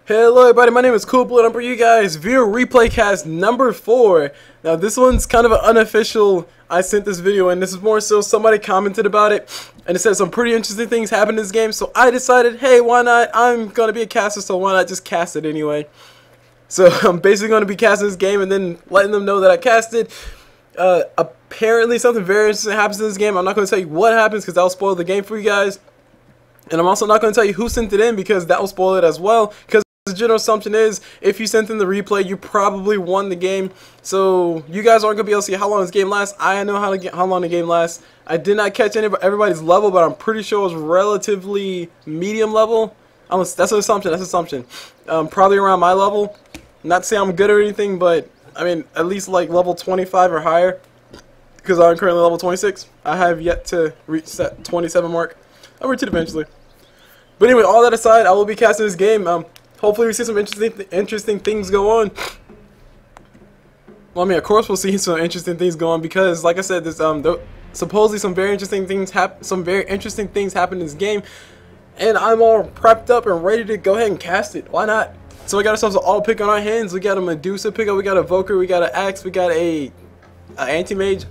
Hello everybody, my name is Coolblue and I'm bringing you guys viewer replay cast number 4. Now this one's kind of an unofficial, I sent this video and this is more so somebody commented about it and it said some pretty interesting things happened in this game, so I decided, hey, why not, I'm gonna be a caster, so why not just cast it anyway. So I'm basically gonna be casting this game and then letting them know that I casted. Apparently something very interesting happens in this game. I'm not gonna tell you what happens because that'll spoil the game for you guys. And I'm also not going to tell you who sent it in because that will spoil it as well. Because the general assumption is if you sent in the replay, you probably won the game. So you guys aren't going to be able to see how long this game lasts. I know how long the game lasts. I did not catch everybody's level, but I'm pretty sure it was relatively medium level. That's an assumption. That's an assumption. Probably around my level. Not to say I'm good or anything, but I mean at least like level 25 or higher. Because I'm currently level 26. I have yet to reach that 27 mark. I'll reach it eventually. But anyway, all that aside, I will be casting this game. Hopefully we see some interesting things go on. Well, I mean, of course we'll see some interesting things go on because, like I said, there's supposedly some very interesting things happen in this game, and I'm all prepped up and ready to go ahead and cast it. Why not? So we got ourselves an all pick on our hands. We got a Medusa pickup. We got a Evoker. We got an Axe. We got a Anti-Mage.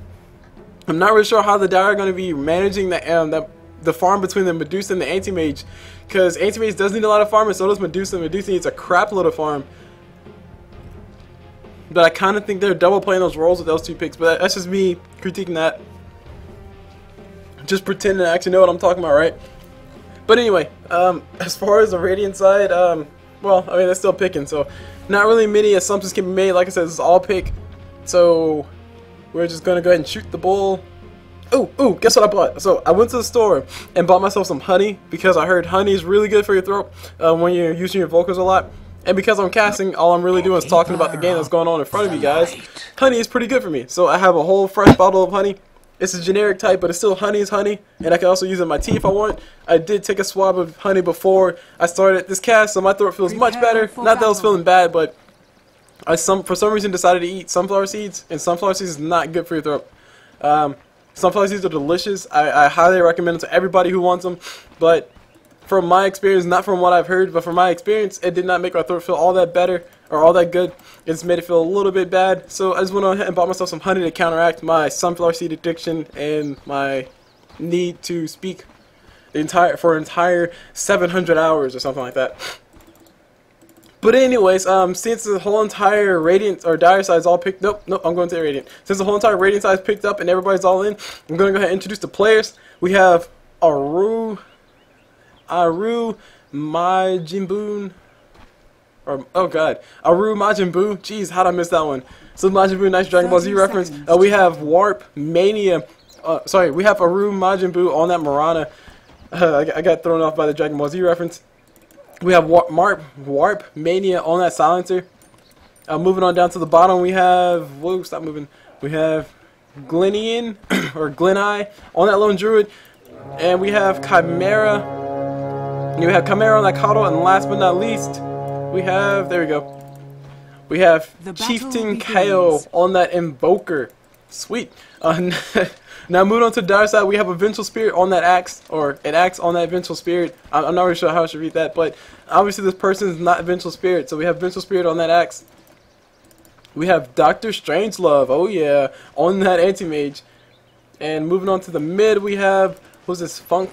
I'm not really sure how the Dire are going to be managing the farm between the Medusa and the Anti-Mage, because Anti-Mage does need a lot of farm and so does Medusa. Medusa needs a crap load of farm, but I kind of think they're double playing those roles with those two picks, but that's just me critiquing that, just pretending to actually know what I'm talking about, right? But anyway, as far as the Radiant side, well, I mean, they're still picking, so not really many assumptions can be made. Like I said, this is all pick, so we're just gonna go ahead and shoot the bull. Ooh, guess what I bought? So I went to the store and bought myself some honey because I heard honey is really good for your throat when you're using your vocals a lot. And because I'm casting, all I'm really doing is talking about the game that's going on in front of you guys. Honey is pretty good for me. So I have a whole fresh bottle of honey. It's a generic type, but it's still honey is honey. And I can also use it in my tea if I want. I did take a swab of honey before I started this cast, so my throat feels much better. Not that I was feeling bad, but I for some reason decided to eat sunflower seeds. And sunflower seeds is not good for your throat. Sunflower seeds are delicious. I highly recommend them to everybody who wants them. But from my experience, not from what I've heard, but from my experience, it did not make my throat feel all that better or all that good. It just made it feel a little bit bad. So I just went ahead and bought myself some honey to counteract my sunflower seed addiction and my need to speak for an entire 700 hours or something like that. But anyways, since the whole entire Radiant or Dire side is all picked up, nope, I'm going to the Radiant. Since the whole entire Radiant side is picked up and everybody's all in, I'm going to go ahead and introduce the players. We have Aru Majin Buu, or oh god, Aru Majin Buu. Jeez, how'd I miss that one? So Majin Buu, nice Dragon Ball Z reference. We have Warp Mania. We have Aru Majin Buu on that Marana. I got thrown off by the Dragon Ball Z reference. We have Warp Mania on that silencer. Moving on down to the bottom, we have... Whoa, stop moving. We have Glinian, or Gleneye, on that Lone Druid. And we have Chimera. We have Chimera on that Coddle. And last but not least, we have... There we go. We have Chieftain Kao on that Invoker. Sweet. Now moving on to the Dire side, we have a Vengeful Spirit on that Axe, or an Axe on that Vengeful Spirit. I'm not really sure how I should read that, but obviously this person is not Vengeful Spirit, so we have Vengeful Spirit on that Axe. We have Dr.Strangelove, oh yeah, on that Anti-Mage. And moving on to the mid, we have, who's this, Fun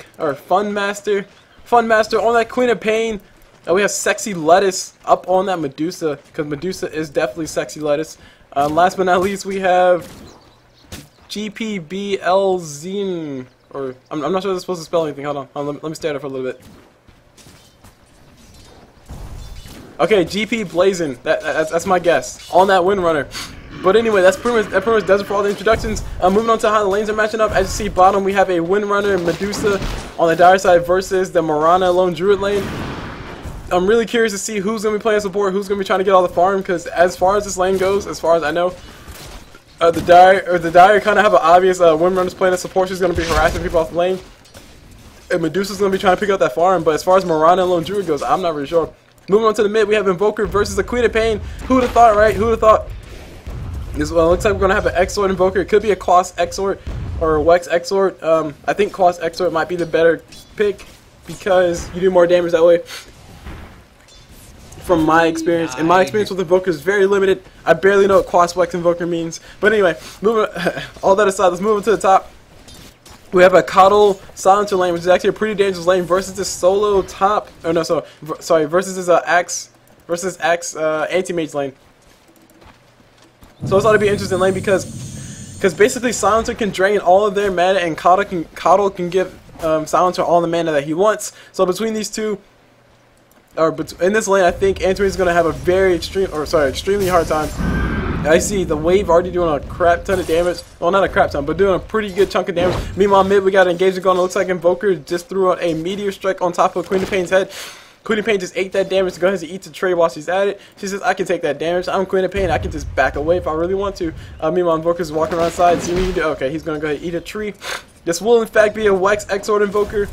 Master on that Queen of Pain. And we have Sexy Lettuce up on that Medusa, because Medusa is definitely Sexy Lettuce. Last but not least, we have GPBLZine, or I'm not sure that's supposed to spell anything. Hold on, let me stare at it for a little bit. Okay, GP Blazin. That's my guess on that Windrunner. But anyway, that pretty much does it for all the introductions. Moving on to how the lanes are matching up. As you see, bottom we have a Windrunner Medusa on the Dire side versus the Marana Lone Druid lane. I'm really curious to see who's gonna be playing support, who's gonna be trying to get all the farm, because as far as this lane goes, as far as I know, the Dire kind of have an obvious Windrunner's playing a support. She's going to be harassing people off the lane. And Medusa's going to be trying to pick up that farm. But as far as Marana and Lone Druid goes, I'm not really sure. Moving on to the mid, we have Invoker versus the Queen of Pain. Who would have thought, right? Who would have thought? This one looks like we're going to have an Exort Invoker. It could be a Quas Exort or a Wex Exort. I think Quas Exort might be the better pick because you do more damage that way. from my experience. And my experience with Invoker is very limited. I barely know what Quasplex Invoker means. But anyway, moving all that aside, let's move on to the top. We have a Coddle Silencer lane, which is actually a pretty dangerous lane versus this solo top. Oh no, sorry, versus this Axe anti-mage lane. So it's ought to be an interesting lane because basically Silencer can drain all of their mana and Coddle can give Silencer all the mana that he wants. So between these two, or in this lane, I think anti-mage is going to have a very extremely hard time. I see the wave already doing a crap ton of damage. Well, not a crap ton, but doing a pretty good chunk of damage. Meanwhile, mid, we got an engagement going. It looks like Invoker just threw out a meteor strike on top of Queen of Pain's head. Queen of Pain just ate that damage to go ahead and eat the trade while she's at it. She says, I can take that damage. I'm Queen of Pain. I can just back away if I really want to. Meanwhile, Invoker's walking around side. See what you do. Okay, he's going to go ahead and eat a tree. This will, in fact, be a Wex Exort Invoker.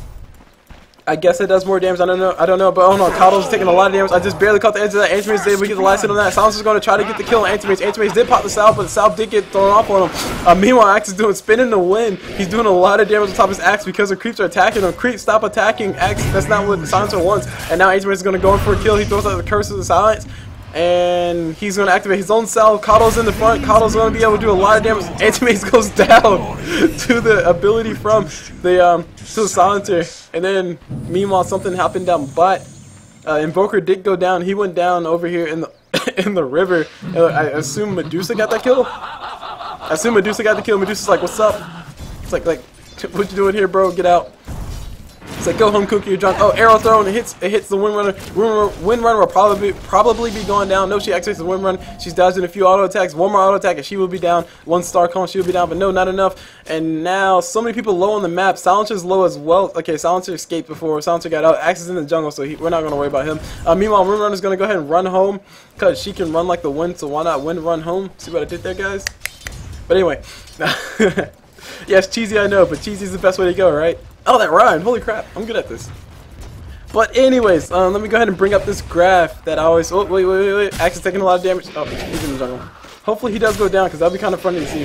I guess it does more damage. I don't know. But oh no, Coddle's taking a lot of damage. I just barely caught the edge of that. Anti-Mage is able to get the last hit on that. Silencer's going to try to get the kill on Anti-Mage. Anti-Mage did pop the salve, but the salve did get thrown off on him. Meanwhile, Axe is doing spinning the wind. He's doing a lot of damage on top of his Axe because the creeps are attacking him. Creeps, stop attacking Axe. That's not what the Silencer wants. And now Anti-Mage is going to go in for a kill. He throws out the Curse of the Silence. And he's going to activate his own salve. Coddle's in the front. Coddle's going to be able to do a lot of damage. Anti-Mage goes down to the ability from the Silencer. And then, meanwhile, something happened down bot. Invoker did go down. He went down over here in the in the river. I assume Medusa got that kill. Medusa's like, "What's up?" It's like, "What you doing here, bro? Get out." It's like, go home, Cookie, you're drunk. Oh, arrow thrown, it hits the Windrunner. Windrunner will probably be going down. No, she activates the Windrunner. She's dodging a few auto attacks. One more auto attack and she will be down. One star cone, she will be down, but no, not enough. And now, so many people low on the map. Silencer's low as well. Okay, Silencer escaped before. Silencer got out. Axe is in the jungle, so we're not going to worry about him. Meanwhile, Windrunner's going to go ahead and run home because she can run like the wind, so why not wind run home? See what I did there, guys? But anyway. Yes, cheesy, I know, but cheesy is the best way to go, right? Oh, that rhymed. Holy crap. I'm good at this. But anyways, let me go ahead and bring up this graph that I always... Oh, wait. Axe is taking a lot of damage. Oh, he's in the jungle. Hopefully he does go down, because that would be kind of funny to see.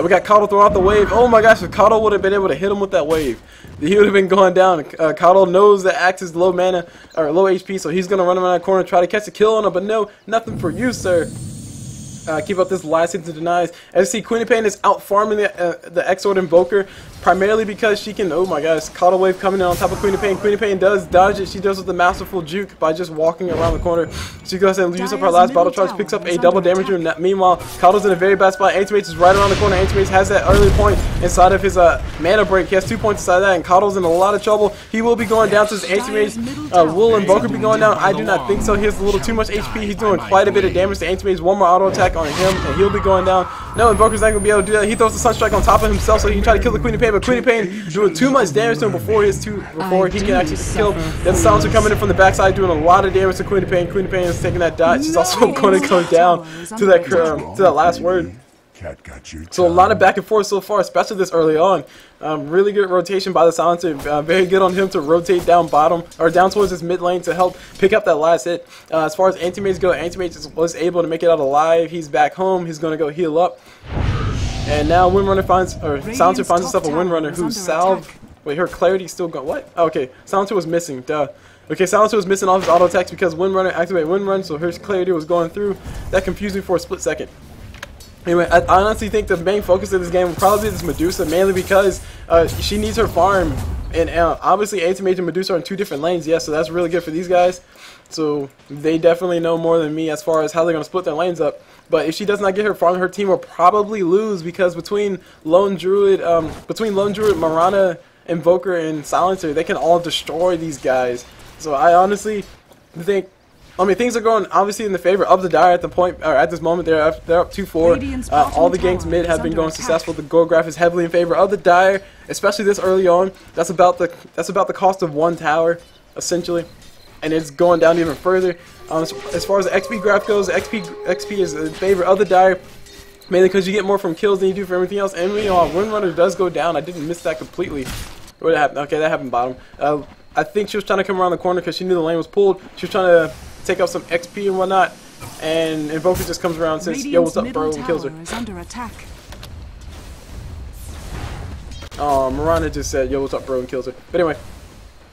We got Coddle throwing out the wave. Oh my gosh, if Coddle would have been able to hit him with that wave, he would have been going down. Coddle knows that Axe is low mana, or low HP, so he's going to run around that corner and try to catch a kill on him. But no, nothing for you, sir. Keep up this last hit to denies. As you see, Queen of Pain is out farming the Exort Invoker, primarily because she can, oh my gosh, Coddle Wave coming in on top of Queen of Pain. Queen of Pain does dodge it. She does with the masterful juke by just walking around the corner. She goes and uses up her last battle charge, picks up a double damage room. Meanwhile, Coddle's in a very bad spot. Anti-Mage is right around the corner. Anti-Mage has that early point inside of his mana break. He has 2 points inside that, and Coddle's in a lot of trouble. He will be going down to his Anti-Mage. Will Invoker be going down? I do not think so. He has a little too much HP. He's doing quite a bit of damage to Anti-Mage. One more auto attack on him, and he'll be going down. No, Invoker's not going to be able to do that. He throws the Sunstrike on top of himself so he can try to kill the Queen of Pain, but Queen of Pain doing too much damage to him before he can actually kill. Then Silencer coming in from the backside doing a lot of damage to Queen of Pain. Queen of Pain is taking that dot. She's also going to go down to that last word. So a lot of back and forth so far, especially this early on. Really good rotation by the Silencer. Very good on him to rotate down bottom, or down towards his mid lane to help pick up that last hit. As far as Anti-Mage go, Anti-Mage was able to make it out alive. He's back home. He's going to go heal up. And now Windrunner Silencer finds himself a Windrunner whose salve... Wait, her clarity still gone. What? Oh, okay, Silencer was missing. Duh. Okay, Silencer was missing all his auto attacks because Windrunner activated Windrun, so her clarity was going through. That confused me for a split second. Anyway, I honestly think the main focus of this game will probably be this Medusa, mainly because she needs her farm. And obviously, Anti-Mage and Medusa are in 2 different lanes, yes, so that's really good for these guys. So they definitely know more than me as far as how they're going to split their lanes up. But if she does not get her farm, her team will probably lose because between Lone Druid, Marana, Invoker, and Silencer, they can all destroy these guys. So I honestly think... I mean, things are going obviously in the favor of the Dire at the point, or at this moment. They're up 2-4. All the ganks mid have been going successful. The goal graph is heavily in favor of the Dire, especially this early on. That's about the cost of 1 tower, essentially, and it's going down even further. As far as the XP graph goes, XP is in favor of the Dire, mainly because you get more from kills than you do for everything else. And Windrunner does go down. I didn't miss that completely. What happened? Okay, that happened bottom. I think she was trying to come around the corner because she knew the lane was pulled. She was trying to take out some XP and whatnot, and Invoker just comes around and says, yo, what's up, bro, and kills her. Oh, Marana just said, yo, what's up, bro, and kills her. But anyway,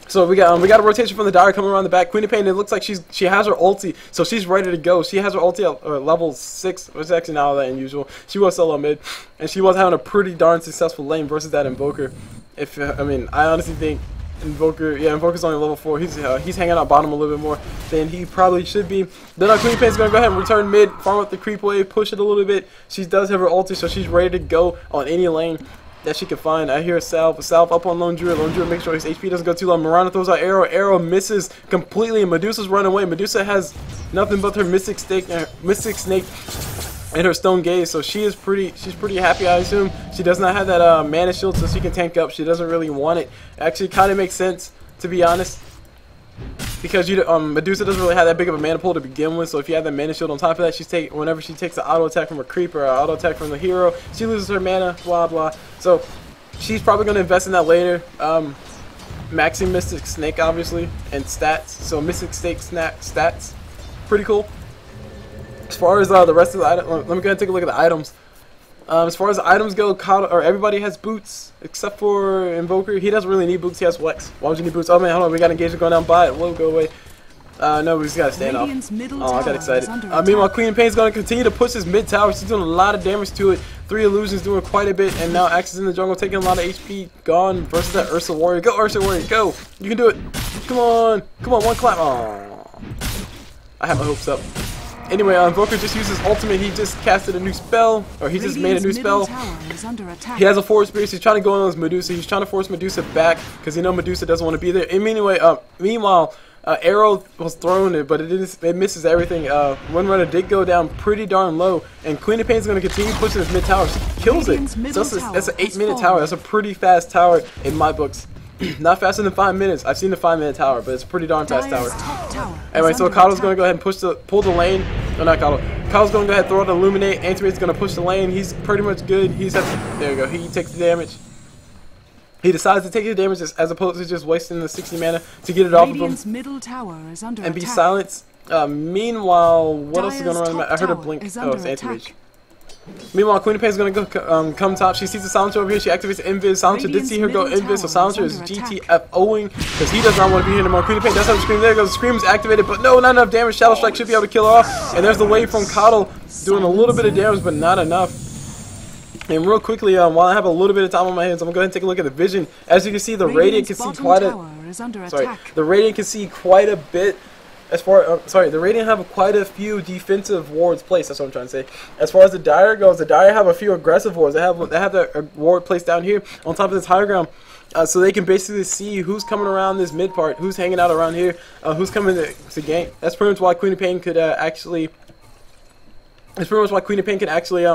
So we got a rotation from the Dire coming around the back. Queen of Pain, it looks like she has her ulti, so she's ready to go. She has her ulti at level 6, which is actually not that unusual. She was solo mid, and she was having a pretty darn successful lane versus that Invoker. I mean, I honestly think Invoker's only level 4. He's hanging out bottom a little bit more than he probably should be. Then Queen of Pain's gonna go ahead and return mid, farm up the creep wave, push it a little bit. She does have her ulti, so she's ready to go on any lane that she can find. I hear a salve up on Lone Druid. Lone Druid makes sure his HP doesn't go too low. Mirana throws out arrow. Arrow misses completely, and Medusa's running away. Medusa has nothing but her Mystic Snake and her Stone Gaze, so she's pretty happy, I assume. She does not have that mana shield, so she can tank up. She doesn't really want it. Actually, kind of makes sense, to be honest, because Medusa doesn't really have that big of a mana pool to begin with. So if you have that mana shield on top of that, whenever she takes an auto attack from a creeper or an auto attack from the hero, she loses her mana. Blah blah. So she's probably going to invest in that later. Maxing Mystic Snake, obviously, and stats. So Mystic Snake stats, pretty cool. As far as the rest of the items, let me go ahead and take a look at the items. As far as the items go, everybody has boots except for Invoker. He doesn't really need boots. He has flex. Why would you need boots? Oh man, hold on. We got engagement going down by it. Whoa, go away. No, we just gotta stand off. Oh, I got excited. Meanwhile, Queen of Pain is gonna continue to push his mid tower. She's doing a lot of damage to it. 3 illusions doing quite a bit, and now Axe is in the jungle taking a lot of HP. Gone versus that Ursa Warrior. Go Ursa Warrior, go! You can do it. Come on, one clap. Oh, I have my hopes up. Anyway, Invoker just used his ultimate. He just casted a new spell, or he just made a new spell. He has a force spear. He's trying to go on with Medusa. He's trying to force Medusa back because Medusa doesn't want to be there. And meanwhile, arrow was thrown, but it misses everything. One runner did go down pretty darn low, and Queen of Pain is going to continue pushing his mid tower. She kills it. So that's an 8-minute tower. That's a pretty fast tower in my books. Not faster than 5 minutes. I've seen the 5-minute tower, but it's a pretty darn fast tower. Anyway, so Kado's going to go ahead and pull the lane. No, not Kado. Kado's going to go ahead and throw out the Illuminate. Antimate's going to push the lane. He's pretty much good. There you go. He takes the damage. He decides to take the damage as opposed to just wasting the 60 mana to get it off of him and be silenced. Meanwhile, what else is going on? I heard a blink. Oh, it's Anti-Mage. Meanwhile, Queen of Pain is going to go come top. She sees the Silencer over here. She activates the Invis. Silencer did see her go Invis, so Silencer is GTFOing because he does not want to be here anymore. Queen of Pain does have the Scream. There goes. The Scream is activated, but no, not enough damage. Shadow Strike should be able to kill her off. And there's the wave from Coddle doing a little bit of damage, but not enough. And real quickly, while I have a little bit of time on my hands, I'm going to go ahead and take a look at the vision. As you can see, the Radiant can see quite the Radiant can see quite a bit. As far, the Radiant have quite a few defensive wards placed. That's what I'm trying to say. As far as the Dire goes, the Dire have a few aggressive wards. They have that ward placed down here on top of this higher ground, so they can basically see who's coming around this mid part, who's hanging out around here, who's coming to gank. That's pretty much why Queen of Pain could actually. That's pretty much why Queen of Pain can actually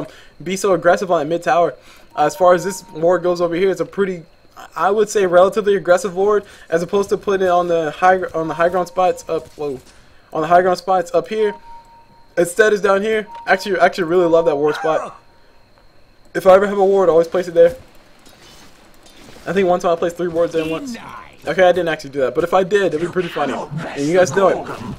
be so aggressive on that mid tower. As far as this ward goes over here, it's a pretty, I would say, relatively aggressive ward as opposed to putting it on the high ground spots up. Whoa, on the high ground spots up here. Instead, is down here. Actually, really love that ward spot. If I ever have a ward, I always place it there. I think one time I placed 3 wards there once. Okay, I didn't actually do that, but if I did, it'd be pretty funny, and you guys know it.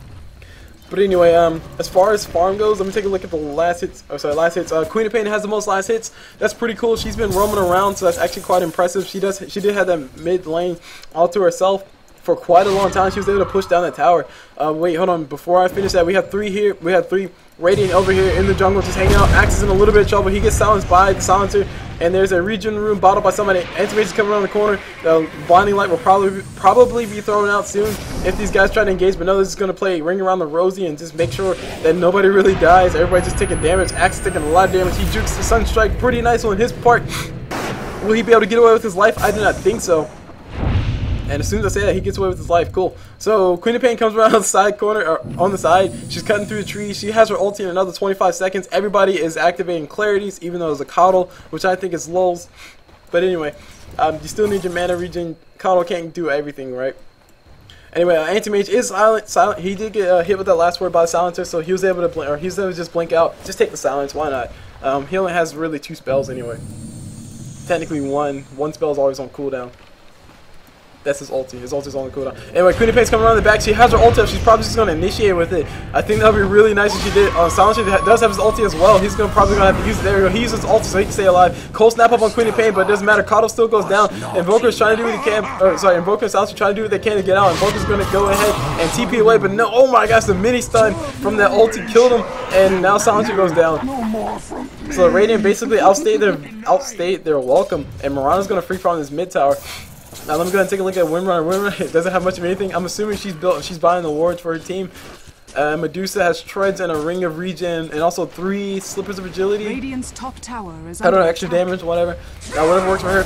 But anyway, as far as farm goes, let me take a look at the last hits. Oh, sorry, last hits. Queen of Pain has the most last hits. That's pretty cool. She's been roaming around, so that's actually quite impressive. She did have that mid lane all to herself for quite a long time. She was able to push down the tower. Wait, hold on. Before I finish that, we have 3 here. We have 3 Radiant over here in the jungle, just hanging out. Axe is in a little bit of trouble. He gets silenced by the Silencer, and there's a regen room bottled by somebody. Anti-Mage is coming around the corner. The blinding light will probably be thrown out soon if these guys try to engage. But no, this is going to play Ring Around the Rosie and just make sure that nobody really dies. Everybody's just taking damage. Axe is taking a lot of damage. He jukes the Sunstrike. Pretty nice on his part. Will he be able to get away with his life? I do not think so. And as soon as I say that, he gets away with his life. Cool. So Queen of Pain comes around the side corner, or on the side. She's cutting through the trees. She has her ulti in another 25 seconds. Everybody is activating clarities, even though it's a Coddle, which I think is lulz. But anyway, you still need your mana regen. Coddle can't do everything, right? Anyway, Anti-Mage is silent. He did get hit with that last word by the Silencer, so he was able to blink, or he was able to just blink out. Just take the silence. Why not? He only has really 2 spells anyway. Technically one. One spell is always on cooldown. That's his ulti. His ulti's on the cooldown. Anyway, Queen of Pain's coming around the back. She has her ulti up. She's probably just going to initiate with it. I think that would be really nice if she did. Silencer does have his ulti as well. He's probably going to have to use it. There we go. He uses his ulti so he can stay alive. Cold snap up on Queen of Pain, but it doesn't matter. Kato still goes down. Invoker's trying to do what he can. Invoker and Silencer trying to do what they can to get out. Invoker's going to go ahead and TP away, but no. Oh my gosh, the mini stun from that ulti killed him, and now Silencer goes down. So Radiant basically outstayed their welcome, and Mirana's going to free farm this mid tower. Now let me go ahead and take a look at Windrunner. Windrunner doesn't have much of anything. I'm assuming she's buying the wards for her team. Medusa has treads and a ring of regen, and also 3 slippers of agility. Radiant's top tower is I don't know, extra damage, whatever. Whatever works for her.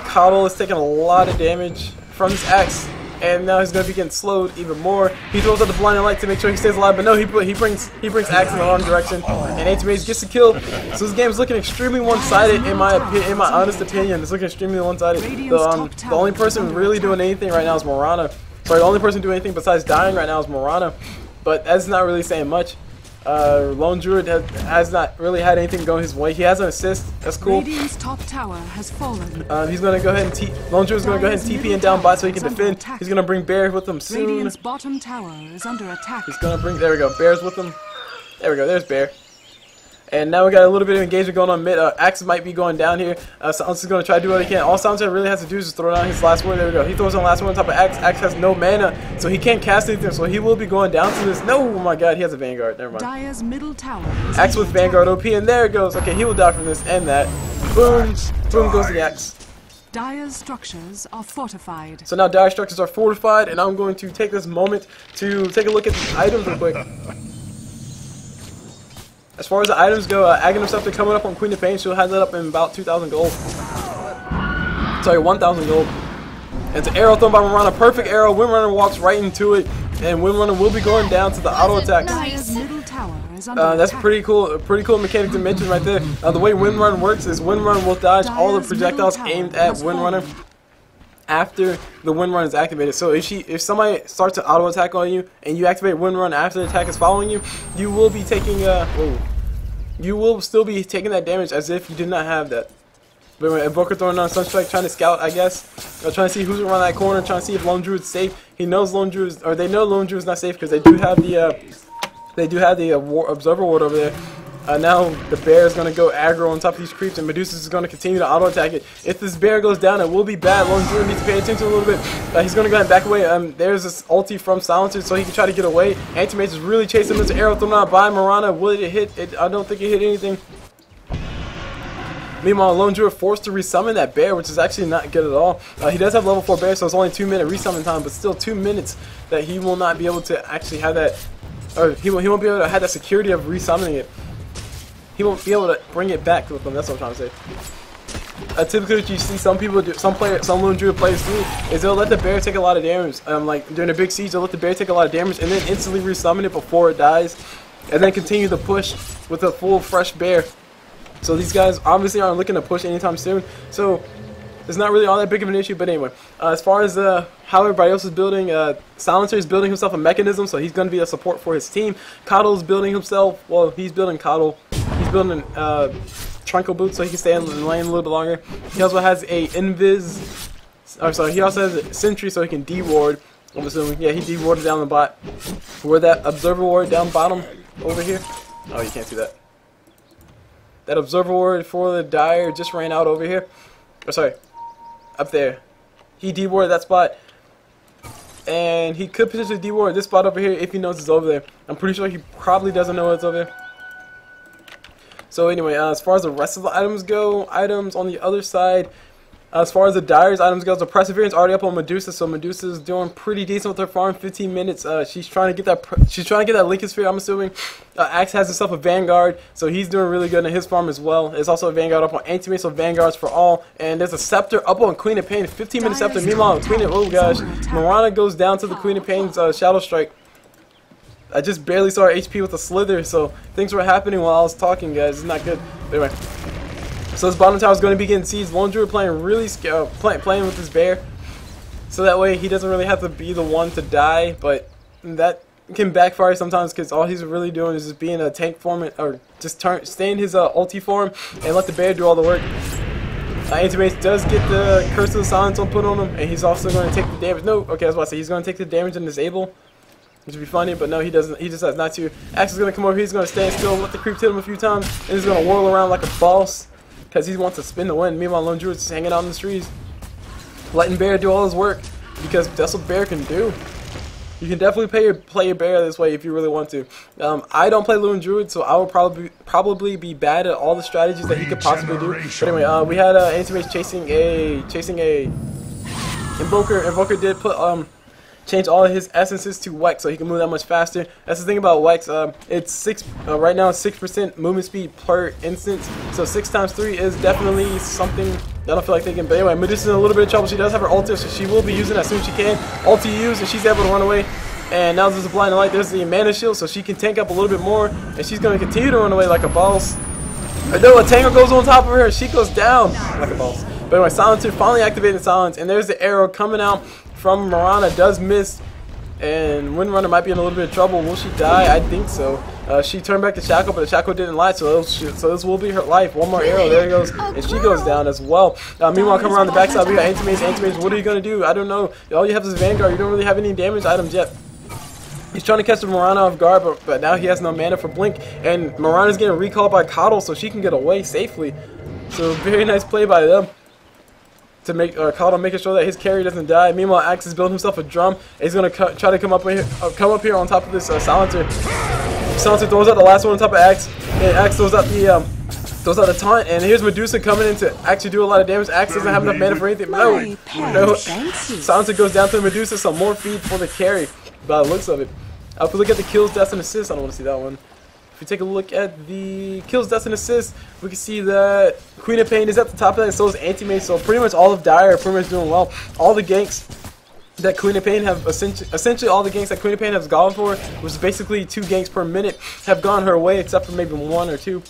Coddle is taking a lot of damage from his axe, and now he's gonna be getting slowed even more. He throws out the blinding light to make sure he stays alive, but no, he brings axe in the wrong direction, and Anti-Mage gets the kill. So this game is looking extremely one-sided in my honest opinion. It's looking extremely one-sided. The only person really doing anything right now is Mirana. Sorry, the only person doing anything besides dying right now is Mirana, but that's not really saying much. Lone Druid has not really had anything going his way. He has an assist. That's cool. Radiant's top tower has fallen. He's gonna go ahead and Lone Druid's gonna go ahead and TP and down bot so he can defend. He's gonna bring Bear with him soon. Radiant's bottom tower is under attack. He's gonna bring. There we go. Bear's with him. There we go. There's Bear. And now we got a little bit of engagement going on mid. Axe might be going down here. Silencer's going to try to do what he can. All Silencer really has to do is just throw down his last one. There we go. He throws on the last one on top of Axe. Axe has no mana, so he can't cast anything. So he will be going down to this. No, oh my god, he has a Vanguard. Never mind. Dire's middle tower. Axe with Vanguard OP, and there it goes. Okay, he will die from this and that. Boom. Boom goes the Axe. Dire's structures are fortified. So now Dire's structures are fortified, and I'm going to take this moment to take a look at the items real quick. As far as the items go, Aghanim Scepter coming up on Queen of Pain. She'll have that up in about 2,000 gold. Sorry, 1,000 gold. And it's an arrow thrown by Mirana. Perfect arrow. Windrunner walks right into it, and Windrunner will be going down to the auto attack. That's pretty cool. A pretty cool mechanic to mention right there. The way Windrunner works is Windrunner will dodge all the projectiles aimed at Windrunner after the Windrun is activated. So if somebody starts to auto attack on you and you activate Windrun after the attack is following you, you will be taking you will still be taking that damage as if you did not have that. But when Invoker throwing on Sunstrike, trying to scout, I guess, trying to see who's around that corner, trying to see if Lone Druid's safe. He knows Lone Druid, or they know Lone Druid's not safe because they do have the Observer Ward over there. Now the Bear is going to go aggro on top of these creeps, and Medusa is going to continue to auto attack it. If this Bear goes down, it will be bad. Lone Druid needs to pay attention a little bit. He's going to go ahead and back away. There's this ulti from Silencer so he can try to get away. Anti-Mage is really chasing this arrow thrown out by Mirana. Will it hit? I don't think it hit anything. Meanwhile, Lone Druid forced to resummon that Bear, which is actually not good at all. He does have level 4 Bear, so it's only 2-minute resummon time, but still 2 minutes that he will not be able to actually have that, or he won't be able to have that security of resummoning it. He won't be able to bring it back with him. That's what I'm trying to say. Typically, what you see some people do, some Lone Druid players do, is they'll let the Bear take a lot of damage. Like during a big siege, they'll let the Bear take a lot of damage and then instantly resummon it before it dies, and then continue the push with a full fresh Bear. So these guys obviously aren't looking to push anytime soon. So it's not really all that big of an issue. But anyway, as far as how everybody else is building, Silencer is building himself a mechanism, so he's going to be a support for his team. Coddle is building himself. Well, he's building Coddle. He's building Trunkle Boots so he can stay in the lane a little bit longer. He also has a Invis. Or sorry, he also has a Sentry so he can D-ward. I'm assuming. Yeah, he D-warded down the bot. Where that Observer Ward down bottom over here. Oh, you can't see that. That Observer Ward for the Dire just ran out over here. Oh, sorry. Up there. He D-warded that spot. And he could potentially D-ward this spot over here if he knows it's over there. I'm pretty sure he probably doesn't know it's over there. So anyway, as far as the rest of the items go, items on the other side, as far as the Dire's items goes, the Perseverance already up on Medusa, so Medusa's doing pretty decent with her farm. 15 minutes. She's trying to get that Lincoln Sphere, I'm assuming. Axe has himself a Vanguard, so he's doing really good in his farm as well. There's also a Vanguard up on Anti-Mage, so Vanguards for all. And there's a Scepter up on Queen of Pain, 15-minute Scepter. Meanwhile, oh gosh, Mirana goes down to the Queen of Pain's Shadow Strike. I just barely saw her HP with a Slither, so things were happening while I was talking, guys. It's not good. But anyway. So this bottom tower is going to be getting sieged. Lone Druid playing really playing with his Bear, so that way he doesn't really have to be the one to die. But that can backfire sometimes because all he's really doing is just being a tank form, or just stay in his ulti form and let the Bear do all the work. Anti-Mage does get the Curse of the Silence on put on him, and he's also going to take the damage. No, okay, I was about to say he's going to take the damage and disable, which would be funny, but no, he doesn't. He just has not to. Axe is going to come over here. He's going to stand still, let the creep hit him a few times, and he's going to whirl around like a boss because he wants to spin the win. Meanwhile, Lone Druid's just hanging out in the trees, letting Bear do all his work because that's what Bear can do. You can definitely play your Bear this way if you really want to. I don't play Lone Druid, so I will probably be bad at all the strategies that he could possibly do. But anyway, we had Anti-Mage chasing a Invoker. Invoker did put change all of his essences to Wex so he can move that much faster. That's the thing about Wex. It's right now it's 6% movement speed per instance. So 6 times 3 is definitely something I don't feel like thinking. But anyway, Medusa's in a little bit of trouble. She does have her ulti, so she will be using it as soon as she can. Ulti used, and she's able to run away. And now there's a blinding light. There's the mana shield, so she can tank up a little bit more, and she's going to continue to run away like a boss. And then a tangle goes on top of her, she goes down like a boss. But anyway, Silencer finally activated Silence, and there's the arrow coming out from Mirana. Does miss, and Windrunner might be in a little bit of trouble. Will she die? I think so. She turned back to Shackle, but the Shackle didn't light, so this will be her life. One more arrow, there it goes, and she goes down as well. Meanwhile, come around the backside, we got Anti-Mage. Anti-Mage, what are you going to do? I don't know. All you have is Vanguard. You don't really have any damage items yet. He's trying to catch the Mirana off guard, but now he has no mana for Blink, and Mirana's getting recalled by Coddle, so she can get away safely. So very nice play by them to make Coddle making sure that his carry doesn't die. Meanwhile, Axe is building himself a drum, and he's gonna try to come up here on top of this Silencer. Silencer throws out the last one on top of Axe, and Axe throws out the taunt, and here's Medusa coming in to actually do a lot of damage. Axe doesn't have enough mana for anything. No. Silencer goes down to Medusa, some more feed for the carry by the looks of it. If we look at the kills, deaths, and assists, I don't want to see that one. If we take a look at the kills, deaths, and assists, we can see that Queen of Pain is at the top of that, so is Anti-Mage, so pretty much all of Dire are pretty much doing well. All the ganks that Queen of Pain have, essentially all the ganks that Queen of Pain has gone for, which is basically 2 ganks per minute, have gone her way, except for maybe 1 or 2.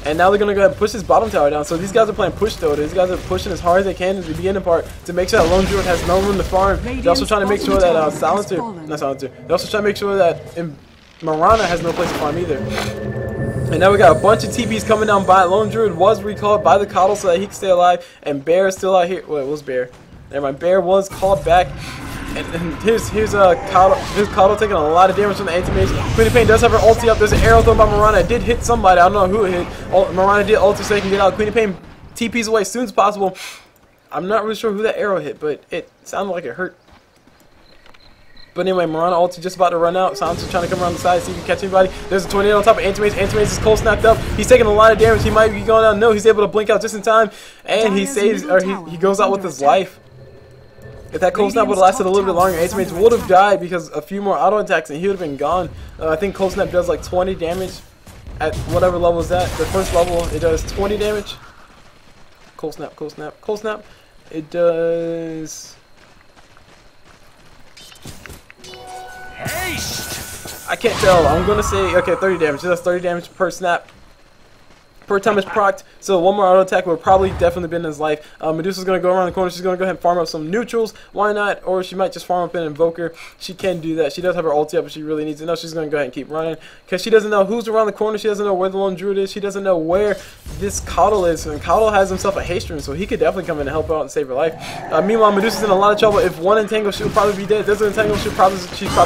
And now they're going to go ahead and push this bottom tower down. So these guys are playing push Dota. These guys are pushing as hard as they can in the beginning part to make sure that Lone Druid has no room to farm. They're also trying to make sure that They're also trying to make sure that Mirana has no place to farm either. And now we got a bunch of TPs coming down by. Lone Druid was recalled by the Coddle so that he can stay alive. And Bear is still out here. Wait, what was Bear? Never mind. Bear was called back. And here's Coddle taking a lot of damage from the Anti-Mage. Queen of Pain does have her ulti up. There's an arrow thrown by Mirana. It did hit somebody. I don't know who it hit. Mirana did ulti so they can get out. Queen of Pain TPs away as soon as possible. I'm not really sure who that arrow hit, but it sounded like it hurt. But anyway, Mirana ulti just about to run out. Silencer trying to come around the side, see if he can catch anybody. There's a tornado on top of Anti-Mage. Anti-Mage is cold snapped up. He's taking a lot of damage. He might be going down. No, he's able to blink out just in time. And he saves, or he goes out with his life. If that cold snap would have lasted a little bit longer, Anti-Mage would have died because a few more auto attacks and he would have been gone. I think cold snap does like 20 damage at whatever level is that. The first level, it does 20 damage. Cold snap, cold snap, cold snap. It does... Haste! I can't tell. I'm going to say, okay, 30 damage. It does 30 damage per snap. Per time it's procced, so one more auto attack would probably definitely been in his life. Medusa's going to go around the corner. She's going to go ahead and farm up some neutrals. Why not? Or she might just farm up an Invoker. She can do that. She does have her ulti up, but she really needs to know. She's going to go ahead and keep running because she doesn't know who's around the corner. She doesn't know where the Lone Druid is. She doesn't know where this Coddle is. And Coddle has himself a haste rune, so he could definitely come in and help out and save her life. Meanwhile, Medusa's in a lot of trouble. If one entangle, she'll probably be dead. If there's an entangle, she's probably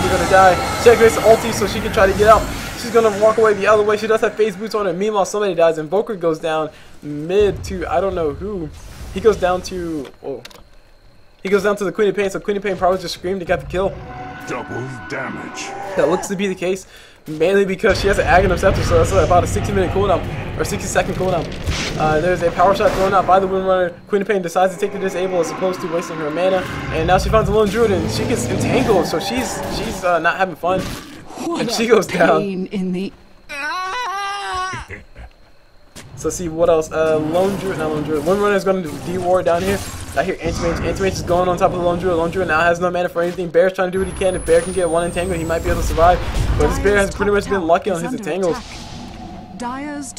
going to die. She activates the ulti so she can try to get out. She's going to walk away the other way. She does have phase boots on her. Meanwhile, somebody dies. Invoker goes down mid to, I don't know who. He goes down to, he goes down to the Queen of Pain. So Queen of Pain probably just screamed to get the kill. Double damage. That looks to be the case. Mainly because she has an Aghanim Scepter, so that's about a 60-minute cooldown, or 60-second cooldown. There's a power shot thrown out by the Windrunner. Queen of Pain decides to take the disable as opposed to wasting her mana. And now she finds a Lone Druid and she gets entangled, so she's not having fun. And she goes down. In the... So see what else. Lone Druid, not Lone Druid. Windrunner is going to D-Ward down here. I hear Anti-Mage. Anti-Mage is going on top of the Lone Druid. Lone Druid now has no mana for anything. Bear's trying to do what he can. If Bear can get one entangle, he might be able to survive. But this Bear has pretty much been lucky on his entangles.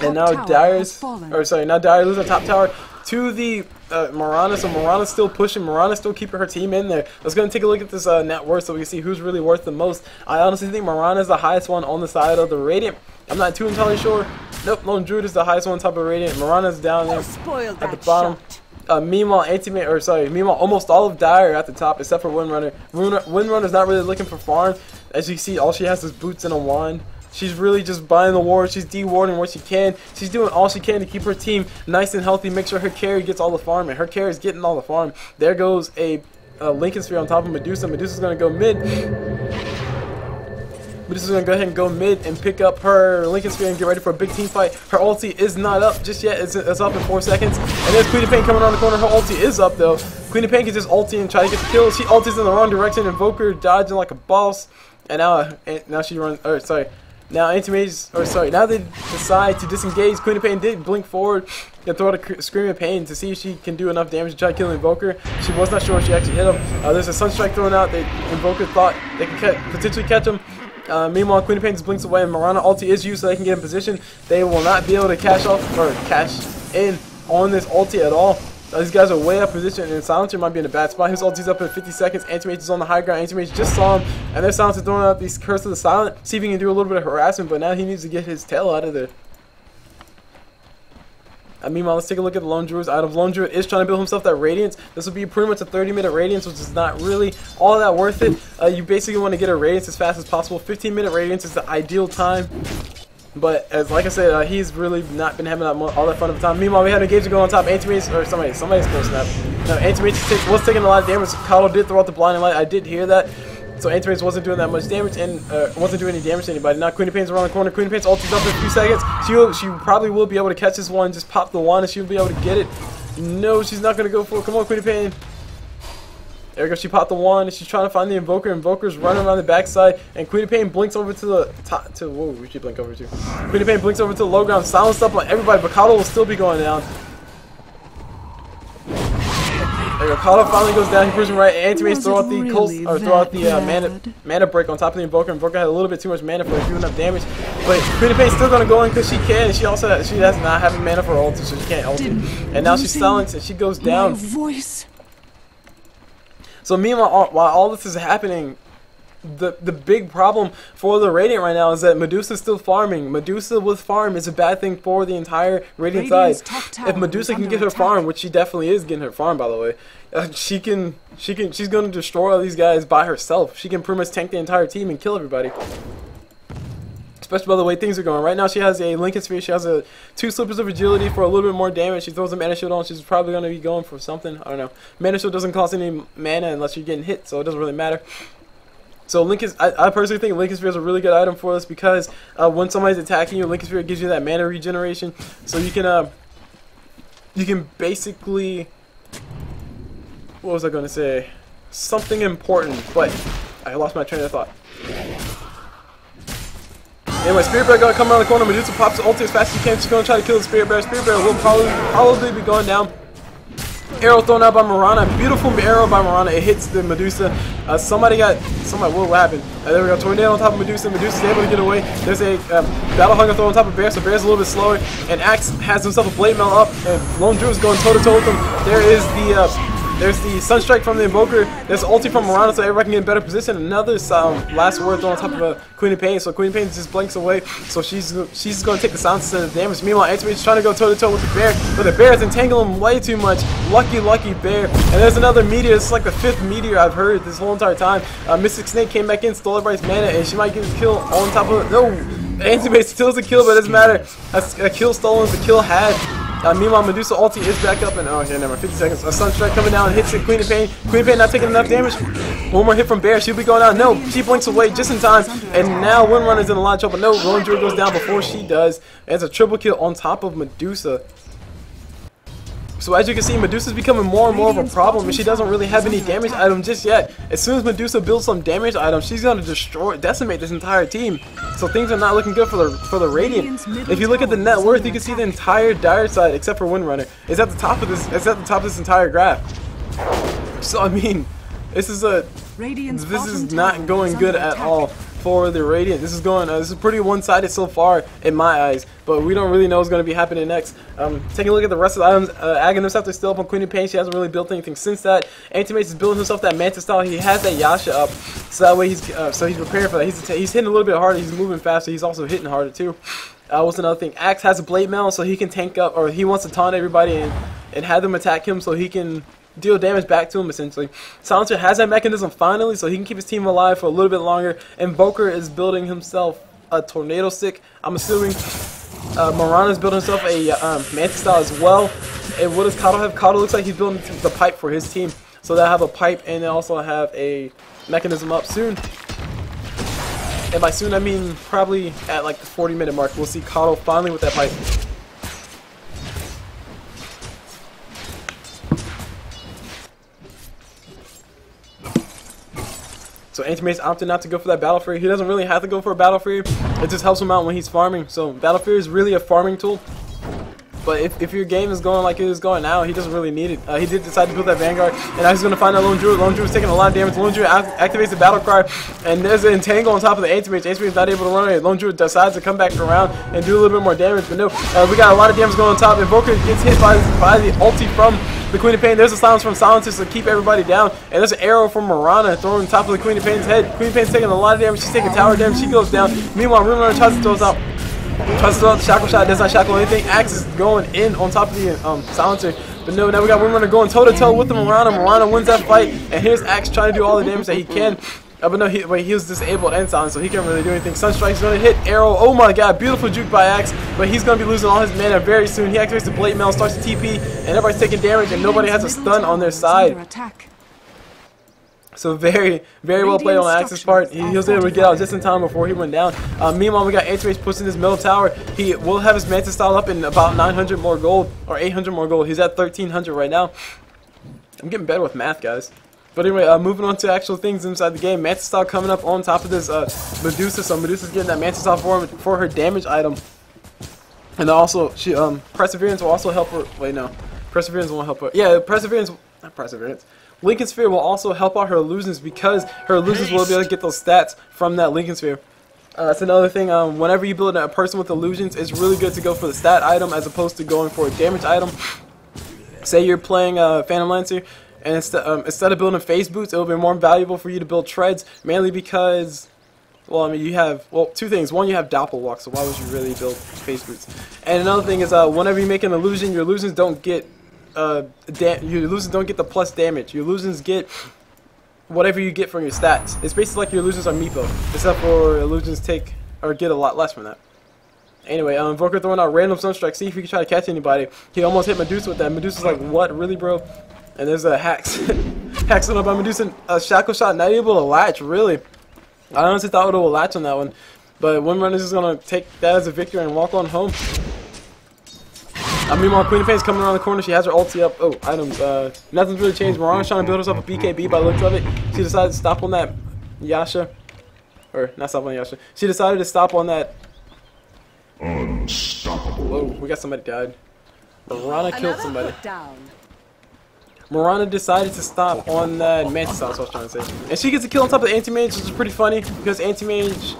And now now Dire loses top tower to the Mirana. So Mirana's still pushing. Mirana's still keeping her team in there. Let's go and take a look at this net worth so we can see who's really worth the most. I honestly think Mirana is the highest one on the side of the Radiant. I'm not too entirely sure. Nope, Lone Druid is the highest one on top of Radiant. Mirana's down there at the bottom. Meanwhile, meanwhile, almost all of Dire at the top except for Windrunner. Windrunner's not really looking for farm. As you see, all she has is boots and a wand. She's really just buying the ward. She's de-warding what she can. She's doing all she can to keep her team nice and healthy. Make sure her carry gets all the farm, and her carry is getting all the farm. There goes a Lincoln Sphere on top of Medusa. Medusa's going to go mid. Medusa's going to go ahead and go mid and pick up her Lincoln Sphere and get ready for a big team fight. Her ulti is not up just yet. It's up in 4 seconds. And there's Queen of Pain coming around the corner. Her ulti is up though. Queen of Pain can just ulti and try to get the kill. She ultis in the wrong direction. Invoker dodging like a boss. And now she runs. Now now they decide to disengage. Queen of Pain did blink forward and throw out a Scream of Pain to see if she can do enough damage to try to kill the Invoker. She was not sure if she actually hit him. There's a Sunstrike thrown out. The Invoker thought they could potentially catch him. Meanwhile, Queen of Pain just blinks away and Mirana ulti is used so they can get in position. They will not be able to cash in on this ulti at all. These guys are way up position, and Silencer might be in a bad spot. His ulti's up in 50 seconds. Anti-Mage is on the high ground. Anti-Mage just saw him, and there's Silencer throwing out these Curse of the Silent. See if he can do a little bit of harassment, but now he needs to get his tail out of there. Meanwhile, let's take a look at the Lone Druid's items. Lone Druid is trying to build himself that Radiance. This will be pretty much a 30-minute Radiance, which is not really all that worth it. You basically want to get a Radiance as fast as possible. 15-minute Radiance is the ideal time. But like I said, he's really not been having all that fun of a time. Meanwhile, we had an engagement going on top. Anti-Mage, or somebody's supposed to snap. No, Anti-Mage was taking a lot of damage. Kato did throw out the blinding light. I did hear that. So Anti-Mage wasn't doing that much damage and wasn't doing any damage to anybody. Now Queen of Pain's around the corner. Queen of Pain's ulti's up in a few seconds. She probably will be able to catch this one. Just pop the wand and she'll be able to get it. No, she's not going to go for it. Come on, Queen of Pain. There we go. She popped the wand and she's trying to find the Invoker. Invoker's running around the backside, and Queen of Pain blinks over to the top. Whoa, we should blink over to. Queen of Pain blinks over to the low ground, silenced up on everybody, but Kato will still be going down. There we go. Kato finally goes down. He pushes right. Anti-Mage throw out the mana break on top of the Invoker. Invoker had a little bit too much mana for doing enough damage, but Queen of Pain's still going to go in because she can. And she does not have mana for ulti, so she can't ulti. And now she's silenced and she goes down. So meanwhile, while all this is happening, the big problem for the Radiant right now is that Medusa's still farming. Medusa with farm is a bad thing for the entire Radiant side. If Medusa can get her farm, which she definitely is getting her farm, by the way, she's going to destroy all these guys by herself. She can pretty much tank the entire team and kill everybody. Especially by the way things are going. Right now she has a Lincoln Sphere. She has 2 Slippers of Agility for a little bit more damage. She throws a Mana Shield on. She's probably going to be going for something. I don't know. Mana Shield doesn't cost any mana unless you're getting hit, so it doesn't really matter. So I personally think Lincoln Sphere is a really good item for us because when somebody's attacking you, Lincoln Sphere gives you that mana regeneration. So you can basically, what was I going to say? Something important, but I lost my train of thought. Anyway, Spirit Bear gonna come around the corner. Medusa pops the ulti as fast as she can. She's gonna try to kill the Spirit Bear. Spirit Bear will probably be going down. Arrow thrown out by Mirana. Beautiful arrow by Mirana. It hits the Medusa. What happened? There we go. Tornado on top of Medusa. Medusa's able to get away. There's a Battle Hunger throw on top of Bear, so Bear's a little bit slower. And Axe has himself a Blade Mail up. And Lone Druid's going toe to toe with him. There's the Sunstrike from the Invoker. There's ulti from Mirana so everybody can get in better position. Another last word thrown on top of Queen of Pain. So Queen of Pain just blinks away. So she's going to take the silence and the damage. Meanwhile, Anti-Mage is trying to go toe to toe with the Bear, but the Bear is entangling him way too much. Lucky Bear. And there's another meteor. It's like the 5th meteor I've heard this whole entire time. Mystic Snake came back in, stole everybody's mana, and she might get a kill on top of it. No, Anti-Mage steals a kill, but it doesn't matter. A kill stolen is a kill had. Meanwhile, Medusa ulti is back up, and okay, never mind, 50 seconds. A Sunstrike coming down and hits it. Queen of Pain. Queen of Pain not taking enough damage. One more hit from Bear. She'll be going out. No, she blinks away just in time, and now Windrunner's in a lot of trouble. No, Lone Druid goes down before she does. It's a triple kill on top of Medusa. So as you can see, Medusa's becoming more and more of a problem, and she doesn't really have any damage item just yet. As soon as Medusa builds some damage items, she's going to decimate this entire team. So things are not looking good for the Radiant. If you look at the net worth, you can see the entire Dire side, except for Windrunner, is at the top of this. It's at the top of this entire graph. So I mean, this is not going good at all for the Radiant. This is pretty one-sided so far in my eyes, but we don't really know what's going to be happening next. Taking a look at the rest of the items, Aghanim after still up on Queen of Pain. She hasn't really built anything since that. Anti-Mage is building himself that Manta style. He has that Yasha up, so that way he's prepared for that. He's hitting a little bit harder. He's moving faster. He's also hitting harder too. What's another thing? Axe has a blade mail, so he can tank up, or he wants to taunt everybody and have them attack him so he can deal damage back to him, essentially. Silencer has that mechanism finally, so he can keep his team alive for a little bit longer. Invoker is building himself a tornado stick. I'm assuming Mirana's building himself a Mantis style as well. And what does Kato have? Kato looks like he's building the pipe for his team. So they'll have a pipe, and they also have a mechanism up soon. And by soon I mean probably at like the 40-minute mark, we'll see Kato finally with that pipe. So Antimate's opted not to go for that Battle Fury. He doesn't really have to go for a Battle Fury. It just helps him out when he's farming. So Battle Fury is really a farming tool. But if your game is going like it is going now, he doesn't really need it. He did decide to build that Vanguard, and now he's going to find that Lone Druid. Lone Druid's taking a lot of damage. Lone Druid activates the Battle Cry, and there's an Entangle on top of the Antimate. Antimate's not able to run away. Lone Druid decides to come back around and do a little bit more damage, but no. We got a lot of damage going on top. Invoker gets hit by the ulti from the Queen of Pain. There's a silence from Silencers to keep everybody down, and there's an arrow from Mirana thrown on top of the Queen of Pain's head. Queen of Pain's taking a lot of damage. She's taking tower damage. She goes down. Meanwhile, Runner tries to throw us out. Tries to throw out the shackle shot, does not shackle anything. Axe is going in on top of the silencer. But no, now we got Windrunner going toe-to-toe with the Mirana. Mirana wins that fight, and here's Axe trying to do all the damage that he can. But no, he was disabled and silenced, so he can't really do anything. Sunstrike's going to hit arrow. Oh my god, beautiful juke by Axe, but he's going to be losing all his mana very soon. He activates the Blade Mail, starts to TP, and everybody's taking damage, and nobody has a stun on their side. So very well played on Axe's part. He was able to get out just in time before he went down. Meanwhile, we got Antimage pushing this middle tower. He will have his Mantis style up in about 900 more gold, or 800 more gold. He's at 1300 right now. I'm getting better with math, guys. But anyway, moving on to actual things inside the game. Mantis style coming up on top of this Medusa. So Medusa's getting that Mantis style for her damage item. And also, she Perseverance will also help her. Wait, no. Perseverance won't help her. Yeah, Perseverance. Not Perseverance. Lincoln Sphere will also help out her illusions because her illusions will be able to get those stats from that Lincoln Sphere. That's another thing. Whenever you build a person with illusions, it's really good to go for the stat item as opposed to going for a damage item. Say you're playing Phantom Lancer, and instead of building phase boots, it will be more valuable for you to build treads, mainly because, well, I mean, you have, well, two things. One, you have Doppel Walk, so why would you really build phase boots? And another thing is, whenever you make an illusion, your illusions don't get your illusions don't get the plus damage. Your illusions get whatever you get from your stats. It's basically like your illusions are Meepo, except for illusions take or get a lot less from that. Anyway, Invoker throwing out random Sunstrike. See if he can try to catch anybody. He almost hit Medusa with that. Medusa's like, what, really, bro? And there's a Hax. Hax on up by Medusa. A shackle shot, not able to latch, really. I honestly thought it would latch on that one. But Windrunner's just going to take that as a victory and walk on home. Meanwhile, Queen of Pain's coming around the corner. She has her ulti up. Oh, items. Nothing's really changed. Mirana's trying to build herself a BKB by the looks of it. She decided to stop on that Yasha. Or, not stop on Yasha. She decided to stop on that. Unstoppable. Whoa, we got somebody died. Mirana killed somebody. Mirana decided to stop on that Mantis style, that's what I was trying to say. And she gets a kill on top of the Anti-Mage, which is pretty funny, because Anti-Mage,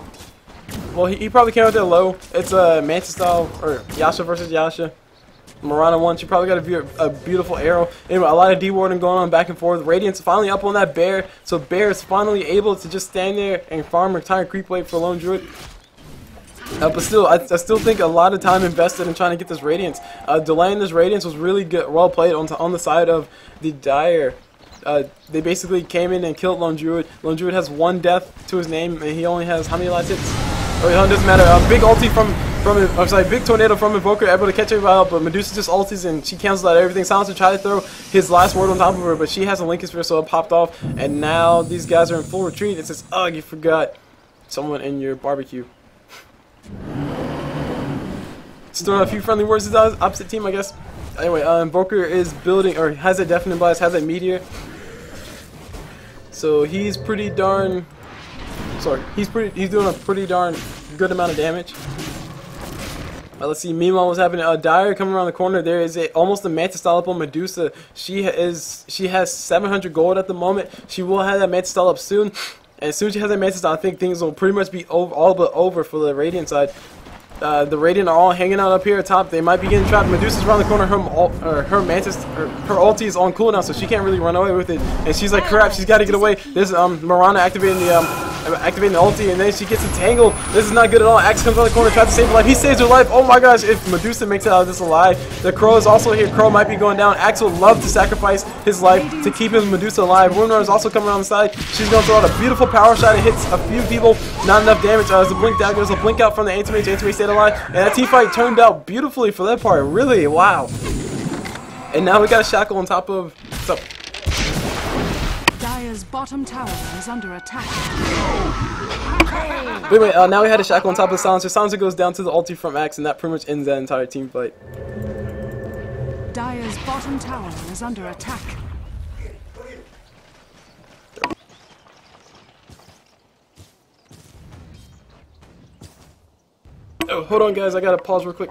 well, he probably came out there low. It's a Mantis style, or Yasha versus Yasha. Mirana won. She probably got a beautiful arrow. Anyway, a lot of D-warding going on back and forth. Radiant's finally up on that bear, so Bear is finally able to just stand there and farm her entire creep wave for Lone Druid. But still, I still think a lot of time invested in trying to get this Radiance. Delaying this Radiance was really good, well played on the side of the Dire. They basically came in and killed Lone Druid. Lone Druid has 1 death to his name, and he only has how many last hits? Oh, it doesn't matter. Big ulti big tornado from Invoker, able to catch everybody out, but Medusa just ultis and she cancels out everything. Silencer tried to throw his last word on top of her, but she has a Lincoln Sphere, so it popped off, and now these guys are in full retreat. It says, ugh, you forgot someone in your barbecue. Just throwing a few friendly words to the opposite team, I guess. Anyway, Invoker is building, or has a Deafening Blast, has a Meteor. So he's pretty darn, he's doing a pretty darn good amount of damage. Let's see, meanwhile what's happening, Dire coming around the corner. There is almost a Mantis style up on Medusa. She has 700 gold at the moment. She will have that Mantis style up soon. And as soon as she has that Mantis style, I think things will pretty much be all but over for the Radiant side. The Radiant are all hanging out up here at top. They might be getting trapped. Medusa's around the corner. Her Mantis, her ulti is on cooldown, so she can't really run away with it. And she's like, crap, she's got to get away. There's Mirana activating the activating the ulti, and then she gets entangled. This is not good at all. Axe comes out of the corner, tries to save her life. He saves her life. Oh my gosh, if Medusa makes it out of this alive. The Crow is also here. Crow might be going down. Axe would love to sacrifice his life to keep his Medusa alive. Runner is also coming on the side. She's going to throw out a beautiful power shot. It hits a few people. Not enough damage. As a blink down goes a blink out from the anti-mage. Anti-mage stayed alive. And that team fight turned out beautifully for that part. Really, wow. And now we got a Shackle on top of... What's up? Dire's bottom tower is under attack. Wait, now we had a Shackle on top of the Silencer. Silencer goes down to the ulti from Axe, and that pretty much ends that entire team fight. Dire's bottom tower is under attack. Oh, hold on guys, I gotta pause real quick.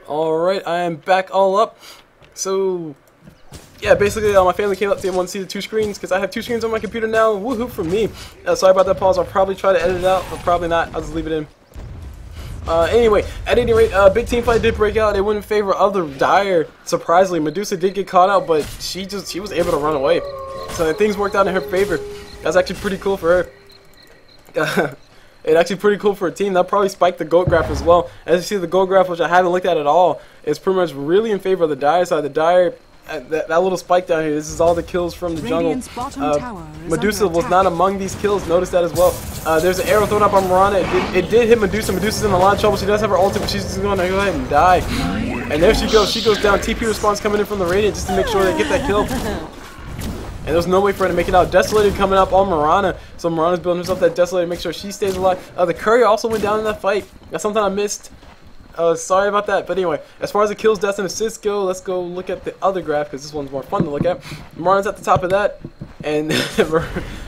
Alright, I am back all up. So, yeah, basically my family came up to want to see the two screens because I have two screens on my computer now. Woohoo for me. Sorry about that pause. I'll probably try to edit it out, but probably not. I'll just leave it in. Anyway, at any rate, big team fight did break out. It went in favor of the Dire. Surprisingly, Medusa did get caught out, but she was able to run away. So things worked out in her favor. That's actually pretty cool for her. It's actually pretty cool for a team. That probably spiked the gold graph as well. As you see, the gold graph, which I haven't looked at all, is pretty much really in favor of the Dire side. The Dire, that little spike down here, this is all the kills from the jungle. Medusa was not among these kills. Notice that as well. There's an arrow thrown up on Mirana. It did hit Medusa. Medusa's in a lot of trouble. She does have her ulti, but she's just going to go ahead and die. And there she goes. She goes down. TP response coming in from the Radiant just to make sure they get that kill. And there's no way for her to make it out. Desolated coming up on Mirana. So Mirana's building herself that Desolated to make sure she stays alive. The Courier also went down in that fight. That's something I missed. Sorry about that. But anyway, as far as the kills, deaths, and assists go, let's go look at the other graph because this one's more fun to look at. Mirana's at the top of that. And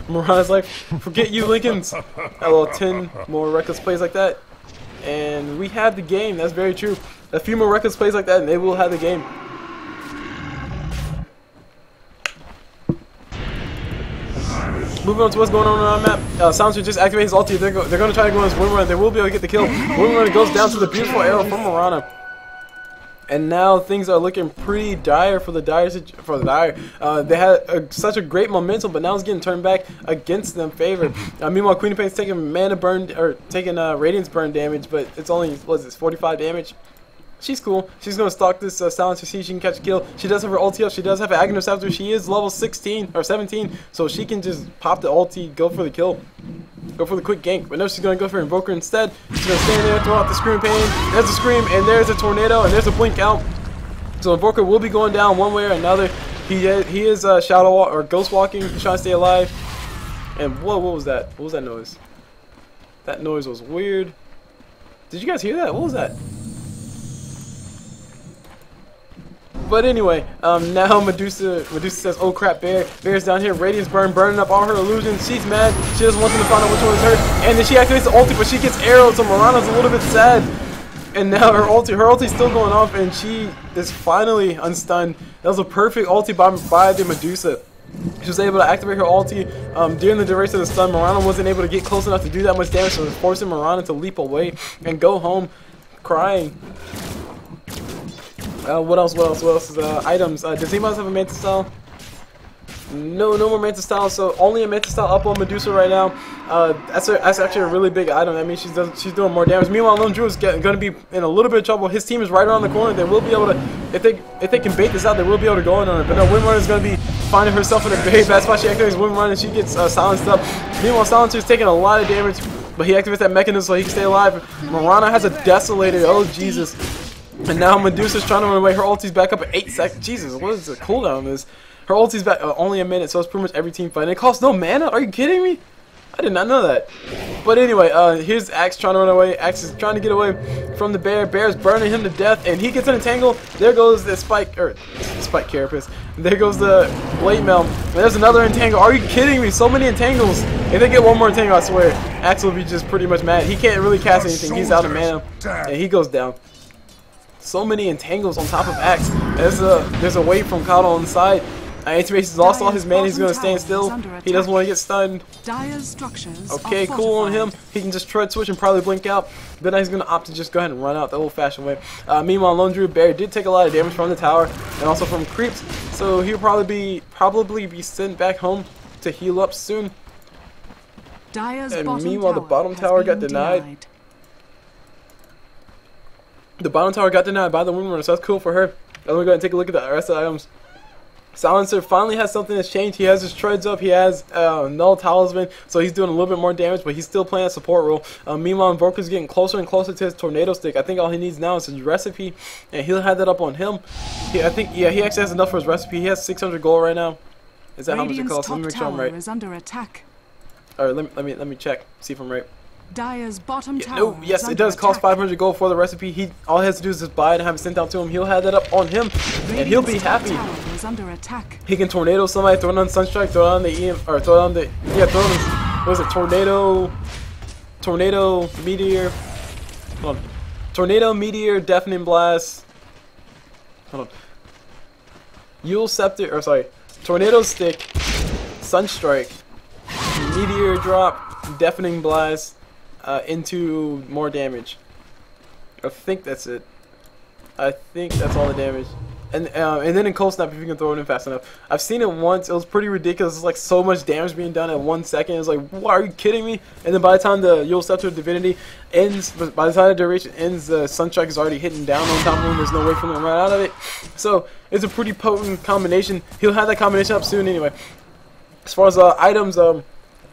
Mirana's like, forget you, Lincolns. A little 10 more reckless plays like that. And we have the game. That's very true. A few more reckless plays like that and they will have the game. Moving on to what's going on our map. Silencer just activated his ulti. They're going to try to go on his Windrunner. They will be able to get the kill. Windrunner goes down to the beautiful arrow from Mirana. And now things are looking pretty dire for the Dire. They had such a great momentum, but now it's getting turned back against them favor. Meanwhile, Queen of Pain's taking mana burn or taking Radiance burn damage, but it's only 45 damage. She's cool. She's going to stalk this Silencer, see if she can catch a kill. She does have her ulti up. She does have an Aghanos after. She is level 16 or 17, so she can just pop the ulti, go for the kill, go for the quick gank. But no, she's going to go for Invoker instead. She's going to stand there, throw out the Scream Pain. There's a Scream, and there's a Tornado, and there's a Blink out. So Invoker will be going down one way or another. He is Shadow Walk or Ghost Walking, trying to stay alive. And whoa, what was that? What was that noise? That noise was weird. Did you guys hear that? What was that? But anyway, now Medusa says, oh crap, Bear's down here, Radiance burning up all her illusions. She's mad, she doesn't want them to find out which one is her, and then she activates the ulti, but she gets arrowed, so Mirana's a little bit sad. And now her ulti's still going off, and she is finally unstunned. That was a perfect ulti by the Medusa. She was able to activate her ulti during the duration of the stun. Mirana wasn't able to get close enough to do that much damage, so it was forcing Mirana to leap away and go home crying. What else is items? Does anybody else have a Mantis style? No more Manta Style, so only a Manta Style up on Medusa right now. That's actually a really big item. That means she's doing more damage. Meanwhile, Lone Drew is going to be in a little bit of trouble. His team is right around the corner. They will be able to, if they can bait this out, they will be able to go in on it. But no, Windrunner is going to be finding herself in a very bad spot. She activates Windrunner and she gets silenced up. Meanwhile, Silencer is taking a lot of damage, but he activates that mechanism so he can stay alive. Mirana has a Desolator. Oh, Jesus. And now Medusa's trying to run away. Her ulti's back up at 8 seconds. Jesus, what is the cooldown on this? Her ulti's back only a minute, so it's pretty much every team fight. And it costs no mana? Are you kidding me? I did not know that. But anyway, here's Axe trying to run away. Axe is trying to get away from the bear. Bear's burning him to death, and he gets an entangle. There goes the Spike Carapace. There goes the Blade Mail. And there's another entangle. Are you kidding me? So many entangles. If they get one more entangle, I swear, Axe will be just pretty much mad. He can't really cast anything. He's out of mana, and he goes down. So many entangles on top of Axe. There's a wave from Kato on the side. Anti-Mace's lost all his mana. He's going to stand still. He doesn't want to get stunned. Okay, cool on him. He can just tread switch and probably blink out. But now he's going to opt to just go ahead and run out the old-fashioned way. Meanwhile, Lone Drew Bear did take a lot of damage from the tower and also from creeps. So he'll probably be sent back home to heal up soon. And meanwhile, the bottom tower got denied. The bottom tower got denied by the Windrunner, so that's cool for her. Let me go ahead and take a look at the rest of the items. Silencer finally has something that's changed. He has his treads up. He has Null Talisman, so he's doing a little bit more damage, but he's still playing a support role. Meanwhile, Invoker's getting closer and closer to his Tornado Stick. I think all he needs now is his recipe, and he'll have that up on him. He actually has enough for his recipe. He has 600 gold right now. Is that how much it costs? Let me make sure I'm right. Is under attack. All right, let me check. See if I'm right. Dire's bottom tower. No, yes, it does cost 500 gold for the recipe. All he has to do is just buy it and have it sent out to him. He'll have that up on him, and he'll be happy. Under attack. He can tornado somebody, throw it on Sunstrike, throw it on the EM, or throw it on the what is it? Tornado, Meteor. Hold on. Tornado, Meteor, Deafening Blast. Hold on. Yule Scepter, or sorry, Tornado Stick, Sunstrike, Meteor Drop, Deafening Blast. Into more damage. I think that's it. I think that's all the damage. And then in Cold Snap, if you can throw it in fast enough. I've seen it once. It was pretty ridiculous. It's like so much damage being done in 1 second. It's like, what, are you kidding me? And then by the time the Yule Scepter Divinity ends, by the time the duration ends, the Sunstrike is already hitting down on top of him. There's no way for him to run out of it. So it's a pretty potent combination. He'll have that combination up soon anyway. As far as items,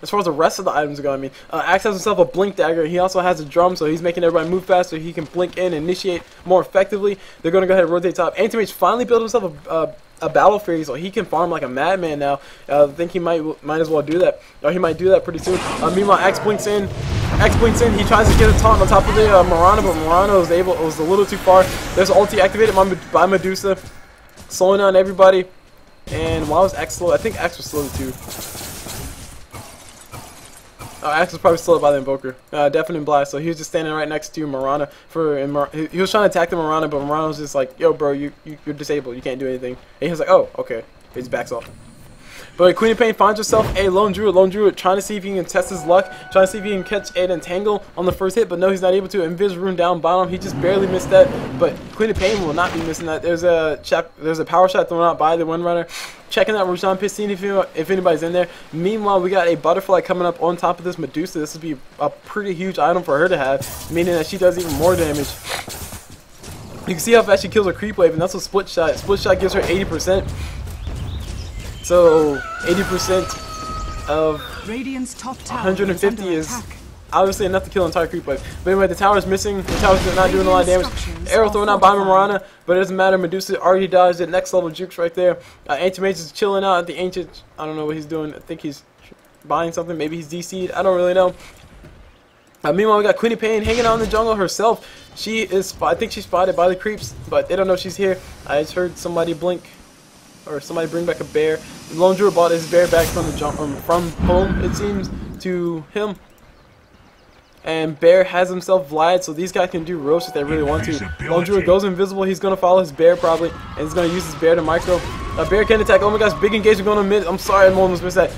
as far as the rest of the items go, Axe has himself a Blink Dagger. He also has a drum, so he's making everybody move faster. He can blink in and initiate more effectively. They're going to go ahead and rotate top. Anti-Mage finally built himself a Battle Fury, so he can farm like a madman now. I think he might as well do that. Or he might do that pretty soon. Meanwhile, Axe blinks in. He tries to get a taunt on top of the Mirana, but Mirana was a little too far. There's an ulti activated by Medusa, slowing down everybody. And why was Axe slow? I think Axe was slow too. Axe was probably slowed by the Invoker. Deafening Blast, so he was just standing right next to Mirana. He was trying to attack the Mirana, but Mirana was just like, yo bro, you're disabled, you can't do anything. And he was like, oh, okay. He just backs off. But Queen of Pain finds herself a Lone Druid trying to see if he can test his luck, trying to see if he can catch an Entangle on the first hit, but no, he's not able to. Invis Rune down bottom, he just barely missed that, but Queen of Pain will not be missing that. There's a power shot thrown out by the Windrunner, checking out Roshan Pit, seeing if anybody's in there. Meanwhile, we got a Butterfly coming up on top of this Medusa. This would be a pretty huge item for her to have, meaning that she does even more damage. You can see how fast she kills her creep wave, and that's a split shot. Split shot gives her 80%. So 80% of Radiant's top tower 150 is obviously enough to kill an entire creep wave. But anyway, the tower is missing. The tower's not doing a lot of damage. Arrow thrown out by Mirana, but it doesn't matter. Medusa already dodged it. Next level jukes right there. Ancient Mage is chilling out at the Ancient. I don't know what he's doing. I think he's buying something. Maybe he's DC'd. I don't really know. Meanwhile, we got Queen of Pain hanging out in the jungle herself. I think she's spotted by the creeps, but they don't know she's here. I just heard somebody blink. Or somebody bring back a bear. Lone Druid bought his bear back from home, it seems, to him. And Bear has himself Vlad, so these guys can do roast if they really want to. Lone Druid goes invisible. He's going to follow his bear probably, and he's going to use his bear to micro. Bear can attack. Oh my gosh, big engagement going on mid. I'm sorry, I almost missed that.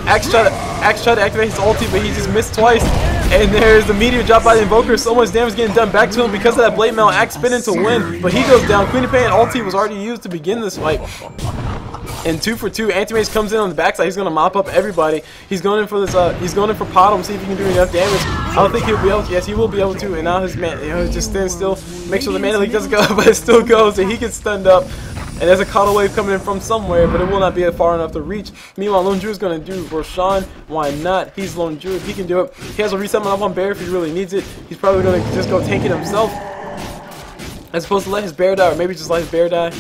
Axe tried to activate his ulti, but he just missed twice. And there's the meteor drop by the Invoker. So much damage getting done back to him because of that Blade Mail. Axe spinning to win, but he goes down. Queen of Pain ulti was already used to begin this fight. And 2 for 2. Anti-Mage comes in on the backside. He's gonna mop up everybody. He's going in for this. He's going in for Potom. See if he can do enough damage. I don't think he'll be able to. Yes, he will be able to. And now his man, he just stands still. Make sure the mana leak doesn't go, but it still goes, and he gets stunned up. And there's a Coddle Wave coming in from somewhere, but it will not be far enough to reach. Meanwhile, Lone Druid's gonna do Roshan. Why not? He's Lone Druid. He can do it. He has a resummon up on Bear if he really needs it. He's probably gonna just go tank it himself, as opposed to let his bear die, or maybe just let his bear die.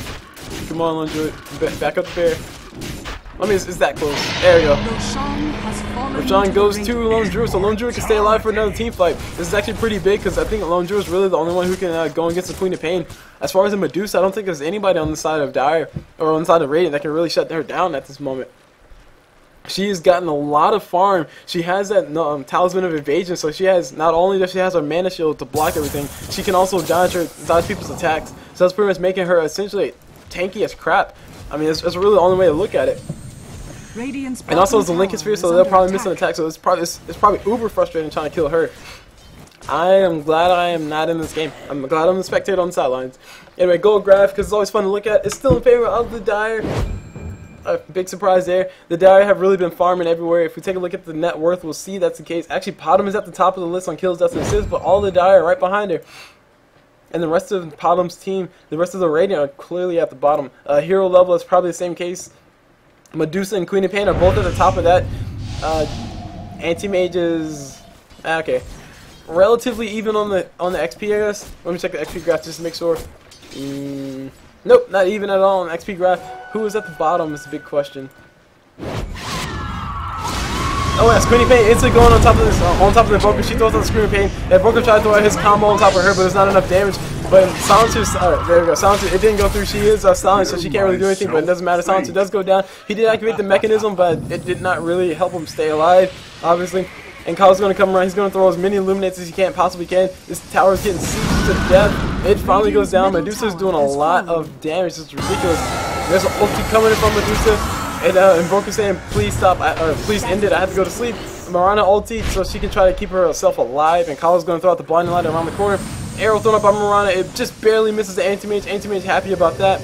Come on, Lone Druid. Back up the bear. I mean, it's that close. There we go. Roshan goes to Lone Druid, so Lone Druid can stay alive for another team fight. This is actually pretty big because I think Lone Druid is really the only one who can go against the Queen of Pain. As far as the Medusa, I don't think there's anybody on the side of Dire or on the side of Radiant that can really shut her down at this moment. She has gotten a lot of farm. She has that Talisman of Evasion, so she has, not only does she has her mana shield to block everything, she can also dodge people's attacks. So that's pretty much making her essentially tanky as crap. I mean, that's really the only way to look at it. And also it's a Lincoln Sphere, so they'll probably miss an attack, so it's probably uber frustrating trying to kill her. I am glad I am not in this game. I'm glad I'm the spectator on the sidelines. Anyway, gold graph, because it's always fun to look at. It's still in favor of the Dire. Big surprise there. The Dire have really been farming everywhere. If we take a look at the net worth, we'll see that's the case. Actually, Potom is at the top of the list on kills, deaths, and assists, but all the Dire are right behind her. And the rest of Potom's team, the rest of the Radiant are clearly at the bottom. Hero level is probably the same case. Medusa and Queen of Pain are both at the top of that. Anti-Mage is okay, relatively even on the XP, I guess. Let me check the XP graph just to make sure. Nope, not even at all on the XP graph. Who is at the bottom is a big question. Oh yes, Queen of Pain instantly going on top of this, on top of the Invoker. She throws out the Scream of Pain. And Invoker tried to throw out his combo on top of her, but it's not enough damage. But Silencer's, there we go. Silencer, it didn't go through. She is silenced, so she can't really do anything. But it doesn't matter. Silencer does go down. He did activate the mechanism, but it did not really help him stay alive, obviously. And Kyle's going to come around. He's going to throw as many Illuminates as he possibly can. This tower is getting sieged to death. It finally goes down. Medusa's doing a lot of damage. It's ridiculous. There's an ulti coming in from Medusa. And Invoker saying, please stop, or please end it. I have to go to sleep. Mirana ulti so she can try to keep herself alive. And Kyle's going to throw out the blinding light around the corner. Arrow thrown up by Mirana. It just barely misses the Anti-Mage. Anti-Mage happy about that.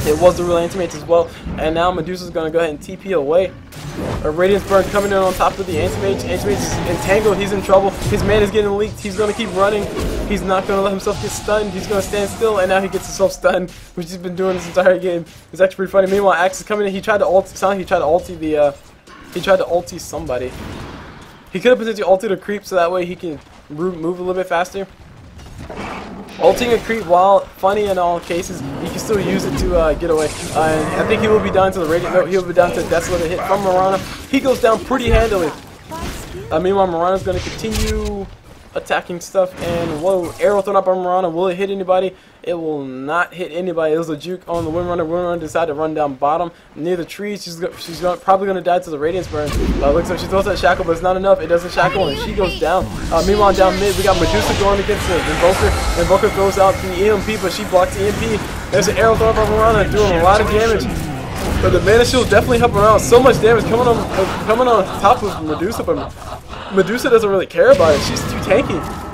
It was the real Anti-Mage as well. And now Medusa's going to go ahead and TP away. A Radiance Burn coming in on top of the Anti-Mage. Anti-Mage is entangled. He's in trouble. His man is getting leaked. He's going to keep running. He's not going to let himself get stunned. He's going to stand still. And now he gets himself stunned, which he's been doing this entire game. It's actually pretty funny. Meanwhile, Axe is coming in. He tried to ult. Sound like he tried to ulti the. He tried to ulti somebody. He could have potentially ulted a creep so that way he can move a little bit faster. Ulting a creep, while funny in all cases, you can still use it to get away. I think he will be down to the Radiant. No, he will be down to Desolate hit from Mirana. He goes down pretty handily. Meanwhile, Mirana's going to continue attacking stuff. And whoa, arrow thrown up on Mirana. Will it hit anybody? It will not hit anybody. It was a juke on the Windrunner. Windrunner decided to run down bottom near the trees. She's probably going to die to the Radiance Burn. Looks like she throws that shackle, but it's not enough. It doesn't shackle, and she goes down. Meanwhile, down mid, we got Medusa going against the Invoker. Invoker throws out the EMP, but she blocks the EMP. There's an arrow thrown up on Mirana, doing a lot of damage. But the mana shield definitely helping her out. So much damage coming on top of Medusa, but Medusa doesn't really care about it. She's too tanky.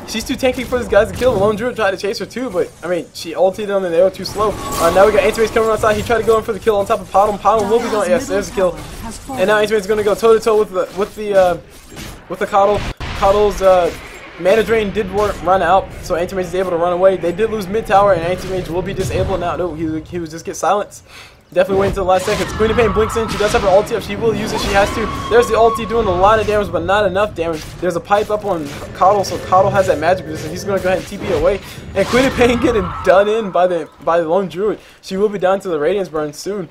She's too tanky for these guys to kill. Lone Druid tried to chase her too, but I mean, she ulted them and they were too slow. Now we got Anti-Mage coming outside. He tried to go in for the kill on top of Potom. Potom will be going. Yes, there's a kill. And now Anti-Mage is going to go toe to toe with the Coddle. Coddle's mana drain did run out, so Anti-Mage is able to run away. They did lose mid tower, and Anti-Mage will be disabled now. No, he was just get silenced. Definitely waiting until the last seconds. Queen of Pain blinks in. She does have her ulti up. She will use it. She has to. There's the ulti doing a lot of damage, but not enough damage. There's a pipe up on Coddle, so Coddle has that magic resistance. He's going to go ahead and TP away. And Queen of Pain getting done in by the Lone Druid. She will be down to the Radiance Burn soon.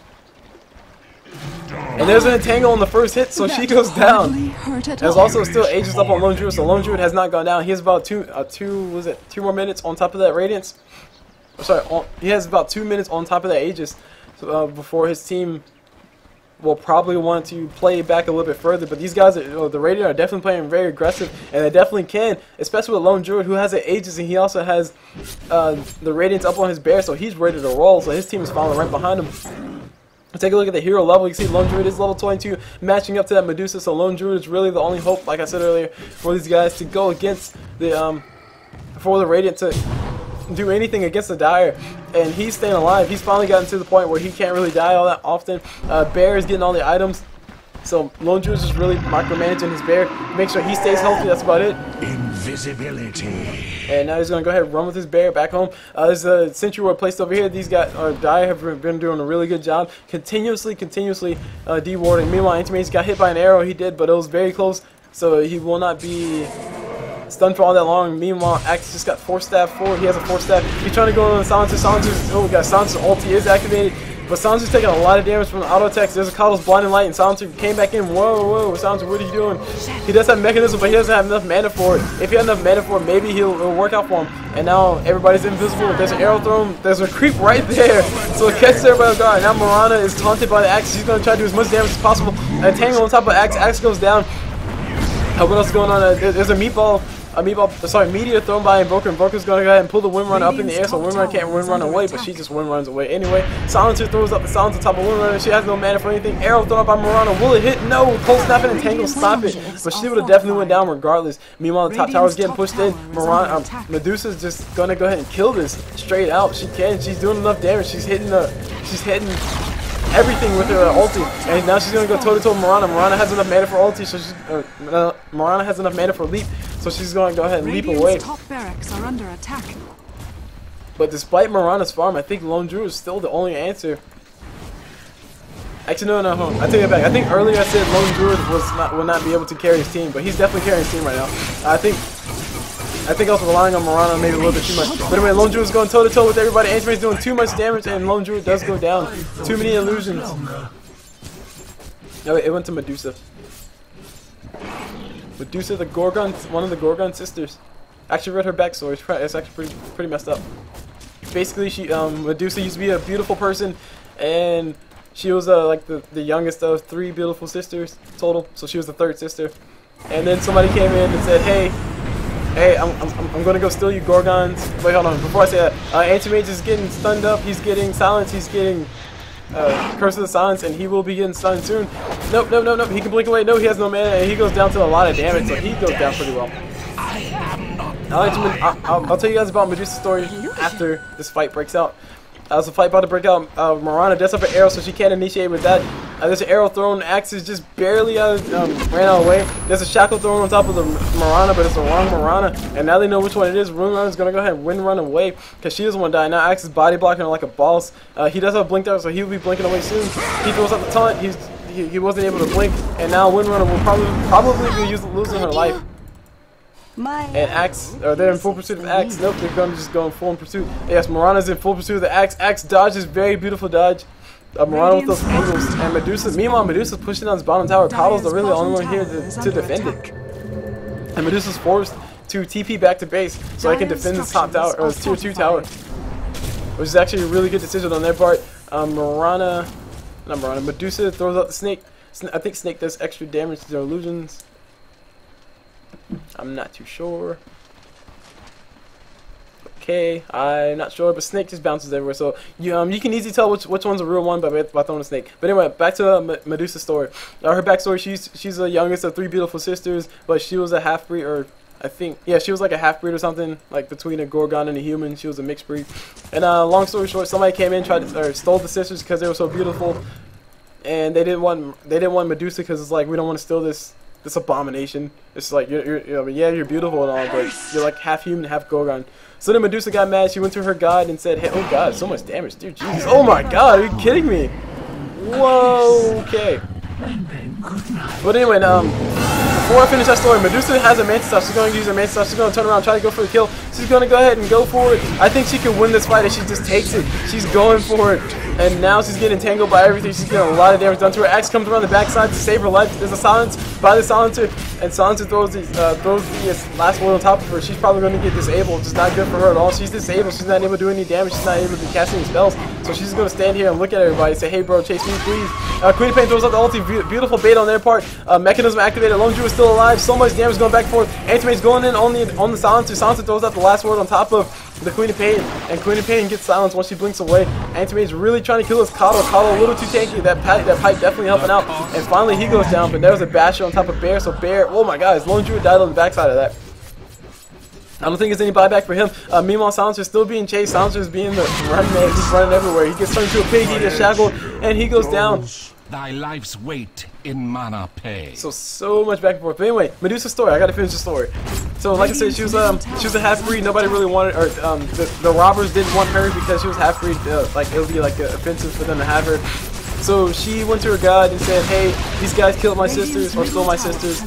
And there's an entangle on the first hit, so she goes down. There's also still Aegis up on Lone Druid, so Lone Druid has not gone down. He has about two more minutes on top of that Radiance. Sorry, he has about 2 minutes on top of that Aegis. Before his team will probably want to play back a little bit further, but these guys, the Radiant, are definitely playing very aggressive, and they definitely can, especially with Lone Druid, who has an Aegis, and he also has the Radiance up on his bear, so he's ready to roll, so his team is following right behind him. Take a look at the hero level. You can see Lone Druid is level 22, matching up to that Medusa, so Lone Druid is really the only hope, like I said earlier, for these guys to go against the, for the Radiant to do anything against the Dire, and he's staying alive. He's finally gotten to the point where he can't really die all that often. Bear is getting all the items, so Lone Druid is just really micromanaging his Bear, make sure he stays healthy. That's about it. Invisibility. And now he's gonna go ahead and run with his Bear back home. There's a sentry ward placed over here. These guys, Dire, have been doing a really good job, continuously dewarding. Meanwhile, Antimate's got hit by an arrow. He did, but it was very close, so he will not be stunned for all that long. Meanwhile, Axe just got force staff forward. He has a force staff. He's trying to go on the Silencer. Silencer's, oh, we got Silencer's ulti is activated, but Silencer's taking a lot of damage from the auto attacks. There's a Coddle's blinding light, and Silencer came back in. Whoa, Silencer, what are you doing? He does have mechanism, but he doesn't have enough mana for it. If he had enough mana for it, maybe it'll work out for him. And now everybody's invisible. There's an arrow thrown. There's a creep right there, so it catches everybody off guard. Now Mirana is taunted by the Axe. She's going to try to do as much damage as possible. A tangle on top of Axe. Axe goes down. What else is going on? There's a meteor thrown by Invoker. Invoker's going to go ahead and pull the Windrunner up in the air, so Windrunner can't Windrun away, but she just Windruns away anyway. Silencer throws up the silence on top of Windrunner. She has no mana for anything. Arrow thrown up by Mirana. Will it hit? No! Cold Snap and Tangle stop it, but she would have definitely went down regardless. Meanwhile, the top tower's getting pushed in. Medusa's just going to go ahead and kill this straight out. She can. She's doing enough damage. She's hitting everything with her ulti, and now she's gonna go toe to toe with Mirana. Mirana has enough mana for ulti, so she's Mirana has enough mana for leap, so she's gonna go ahead and leap away. Top barracks are under attack. But despite Mirana's farm, I think Lone Druid is still the only answer. Actually, no, I take it back. I think earlier I said Lone Druid will not be able to carry his team, but he's definitely carrying his team right now. I think I was relying on Mirana maybe a little bit too much. But anyway, Lone Druid is going toe to toe with everybody. Antimate's doing too much damage, and Lone Druid does go down. Too many illusions. No, it went to Medusa. Medusa, the Gorgon, one of the Gorgon sisters. Actually read her backstory. It's actually pretty messed up. Basically, Medusa used to be a beautiful person, and she was like the youngest of 3 beautiful sisters total. So she was the 3rd sister. And then somebody came in and said, hey, I'm gonna go steal you Gorgons. Wait, hold on. Before I say that, Antimage is getting stunned up. He's getting silenced. He's getting Curse of the Silence, and he will be getting stunned soon. Nope. He can blink away. No, he has no mana, and he goes down to a lot of damage, so he goes down pretty well. I'll tell you guys about Medusa's story after this fight breaks out. There's a fight about to break out. Mirana does have an arrow, so she can't initiate with that. There's an arrow thrown. Axe is just barely ran out of the way. There's a shackle thrown on top of the Mirana, but it's the wrong Mirana. And now they know which one it is. Windrunner's going to go ahead and run away because she doesn't want to die. Now Axe is body blocking her like a boss. He does have a blink there, so he'll be blinking away soon. He throws out the taunt. He wasn't able to blink. And now Windrunner will probably be losing her life. And Axe, they're in full pursuit of Axe. Nope, they're going to just go in full pursuit. Yes, Mirana's in full pursuit of the Axe. Axe dodges, very beautiful dodge. Mirana with those angles. And Medusa, meanwhile, Medusa's pushing down his bottom tower. Coddle's really the only one here to defend it. And Medusa's forced to TP back to base so I can defend this top tower, or this tier 2 tower. Which is actually a really good decision on their part. Medusa throws out the snake. I think Snake does extra damage to their illusions. I'm not too sure. Okay, I'm not sure, but Snake just bounces everywhere, so you can easily tell which one's a real one by throwing a snake. But anyway, back to Medusa's story. Her backstory: she's the youngest of 3 beautiful sisters, but she was a half breed, or I think, yeah, she was like a half breed or something, like between a Gorgon and a human. She was a mixed breed. And long story short, somebody came in, stole the sisters because they were so beautiful, and they didn't want Medusa because it's like, we don't want to steal this abomination. It's like, you're beautiful and all, but you're like half human, half Gorgon. So then Medusa got mad. She went to her god and said, hey, oh god, so much damage, dude, Jesus, oh my god, are you kidding me? Whoa, okay. But anyway, before I finish that story, Medusa has a Mantis Staff. She's going to use her Mantis Staff. She's going to turn around, try to go for the kill. She's going to go ahead and go for it. I think she can win this fight if she just takes it. She's going for it. And now she's getting tangled by everything. She's getting a lot of damage done to her. Axe comes around the backside to save her life. There's a silence by the Silencer, and Silencer throws the last one on top of her. She's probably going to get disabled. It's not good for her at all. She's disabled. She's not able to do any damage. She's not able to cast any spells. So she's going to stand here and look at everybody and say, hey bro, chase me please. Queen of Pain throws out the ulti. Beautiful bait on their part. Mechanism activated. Lone Druid is still alive. So much damage going back and forth. Antimate's going in on the Silencer. Silencer throws out the last word on top of the Queen of Pain, and Queen of Pain gets silenced once she blinks away. Antimate's really trying to kill his Coddle. Coddle a little too tanky. That pipe definitely helping out. And finally he goes down, but there was a Basher on top of Bear, so Bear, oh my god, his Lone Druid died on the backside of that. I don't think there's any buyback for him. Meanwhile, Silencer's still being chased. Silencer's being he's running everywhere. He gets turned into a pig, he gets shackled, and he goes down. Thy life's weight in mana pay. So much back and forth. But anyway, Medusa's story. I gotta finish the story. So like I said, she was a half-breed. Nobody really wanted, or the robbers didn't want her because she was half-breed. Like it would be like offensive for them to have her. So she went to her god and said, "Hey, these guys killed my sisters or stole my sisters.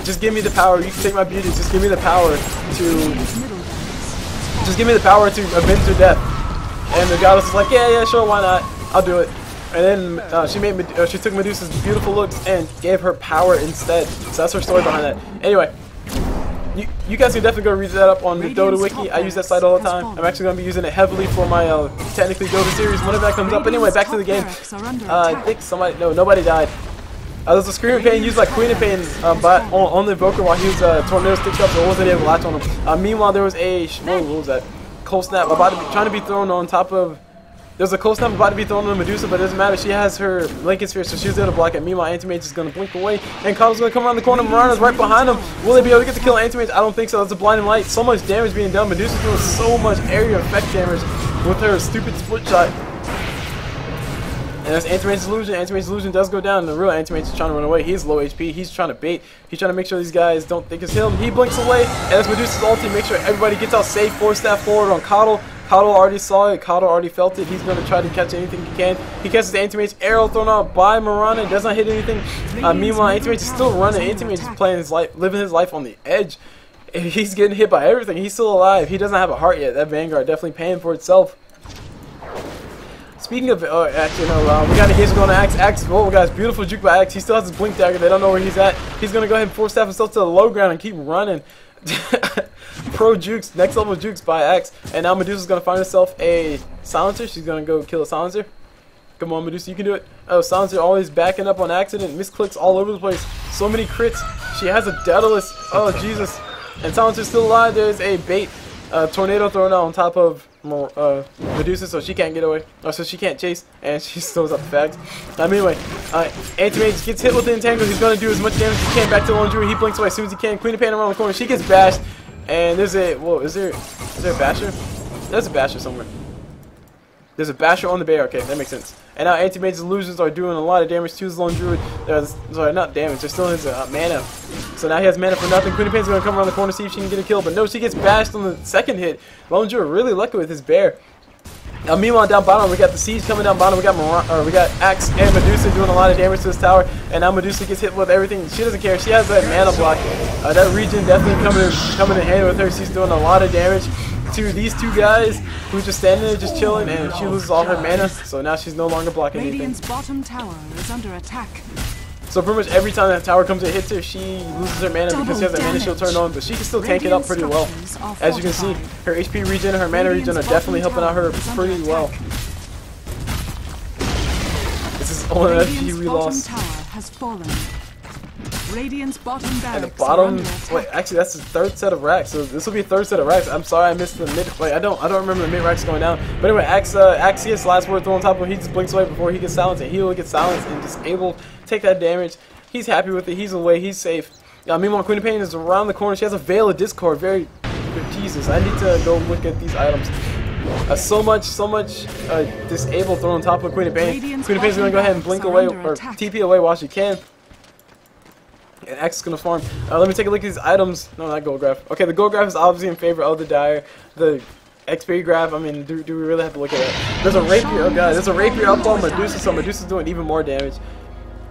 Just give me the power. You can take my beauty. Just give me the power to avenge her death." And the goddess was like, "Yeah, sure, why not? I'll do it." And then she took Medusa's beautiful looks and gave her power instead. So that's her story behind that. Anyway, you guys can definitely go read that up on the Dota wiki. I use that site all the time. I'm actually going to be using it heavily for my technically Dota series whenever that comes up. Anyway, back to the game. I think nobody died. There's a Screaming Pain used like Queen of Pain on the Invoker while he was Tornado Stitched up, so it wasn't able to latch on him. Meanwhile, there was a what was that? Cold Snap trying to be thrown on top of. There's a Cold Snap about to be thrown on Medusa, but it doesn't matter. She has her Lincoln Sphere, so she's able to block it. Meanwhile, Anti-Mage is going to blink away, and Kyle's going to come around the corner. Mirana's right behind him. Will they be able to get the kill on Anti-Mage? I don't think so. That's a blinding light. So much damage being done. Medusa's doing so much area effect damage with her stupid split shot. And that's Anti-Mage's illusion. Anti-Mage's illusion does go down. The real Anti-Mage is trying to run away. He's low HP. He's trying to bait. He's trying to make sure these guys don't think it's him. He blinks away, and that's Medusa's ulti. Make sure everybody gets out safe. Force that forward on Coddle. Coddle already saw it. Coddle already felt it. He's going to try to catch anything he can. He catches the Anti-Mage arrow thrown out by Mirana. Does not hit anything. Meanwhile, Anti-Mage is still running. Anti-Mage is playing his life, living his life on the edge. He's getting hit by everything. He's still alive. He doesn't have a heart yet. That Vanguard definitely paying for itself. Speaking of, actually, no, we got engagement going to Axe. Axe, oh, guys, beautiful juke by Axe. He still has his blink dagger. They don't know where he's at. He's going to go ahead and force staff himself to the low ground and keep running. Pro jukes, next level jukes by Axe. And now Medusa's going to find herself a silencer. She's going to go kill a silencer. Come on, Medusa, you can do it. Oh, silencer always backing up on accident. Misclicks all over the place. So many crits. She has a Daedalus. Oh, Jesus. And silencer's still alive. There's a bait. Tornado thrown out on top of Medusa, so she can't get away, so she can't chase, and she throws up the fags. Anyway, Anti-Mage gets hit with the entangle. He's going to do as much damage as he can back to Lone Druid. He blinks away as soon as he can. Queen of Pain around the corner. She gets bashed, and there's a is there a basher? There's a basher somewhere. There's a basher on the bear. Okay, that makes sense. And now Anti-Mage's illusions are doing a lot of damage to his Lone Druid. Sorry, not damage. They're still his mana. So now he has mana for nothing. Queen of Pain's going to come around the corner, see if she can get a kill. But no, she gets bashed on the second hit. Lone Druid really lucky with his bear. Meanwhile, down bottom, we got the Siege coming down bottom. We got Axe and Medusa doing a lot of damage to this tower. And now Medusa gets hit with everything. She doesn't care. She has that mana block. That region definitely coming in handy with her. She's doing a lot of damage to these two guys who just standing there just chilling, and she loses all her mana, so now she's no longer blocking anything. Radiant's bottom tower is under attack. So pretty much every time that tower comes and hits her, she loses her mana because she has that mana shield turned on, but she can still tank it up pretty well. As you can see, her HP regen and her mana regen are definitely helping out her pretty well. This is all an FG we lost. Has fallen. Radiant's bottom and the bottom, wait, actually that's the third set of racks, so this will be a third set of racks. I'm sorry I missed the mid, wait, I don't remember the mid racks going down. But anyway, Axius last word thrown on top of him. He just blinks away before he gets silenced, and he will get silenced and just able to take that damage. He's happy with it, he's away, he's safe. Meanwhile, Queen of Pain is around the corner. She has a Veil of Discord, Jesus, I need to go look at these items. So much disable thrown on top of Queen of Pain. Queen of Pain is going to go ahead and blink away, or TP away while she can. And X is going to farm. Let me take a look at these items. No, not gold graph. Okay, the gold graph is obviously in favor of the Dire. The XP graph, I mean, do we really have to look at that? There's a Rapier, oh god, there's a Rapier up on Medusa, so Medusa's doing even more damage.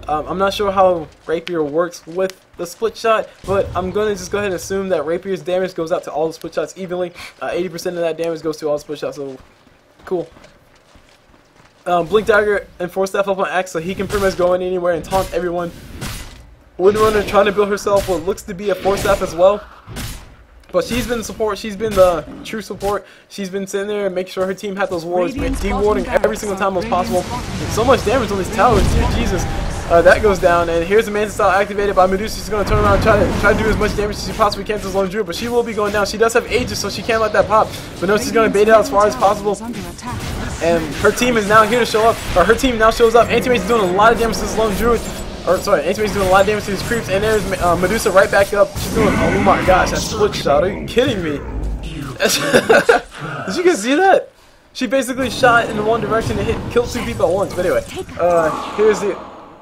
I'm not sure how Rapier works with the split shot, but I'm going to just go ahead and assume that Rapier's damage goes out to all the split shots evenly. 80% of that damage goes to all the split shots, so cool. Blink Dagger and Force Staff up on Axe, so he can pretty much go in anywhere and taunt everyone. Windrunner trying to build herself what looks to be a Force Staff as well. But she's been the support, she's been the true support. She's been sitting there and making sure her team had those wards, man, dewarding every single time it was possible. And so much damage on these towers, dear Jesus. That goes down, and here's the Manta Style activated by Medusa. She's going to turn around and try to do as much damage as she possibly can to this Lone Druid, but she will be going down. She does have Aegis, so she can't let that pop. But no, she's going to bait it out as far as possible. And her team is now here to show up, or her team now shows up. Anti-Mage is doing a lot of damage to this Lone Druid. or sorry, Antimate's doing a lot of damage to these creeps, and there's Medusa right back up. She's doing, oh my gosh, that split shot. Are you kidding me? Did you guys see that? She basically shot in one direction and killed 2 people at once. But anyway, here's the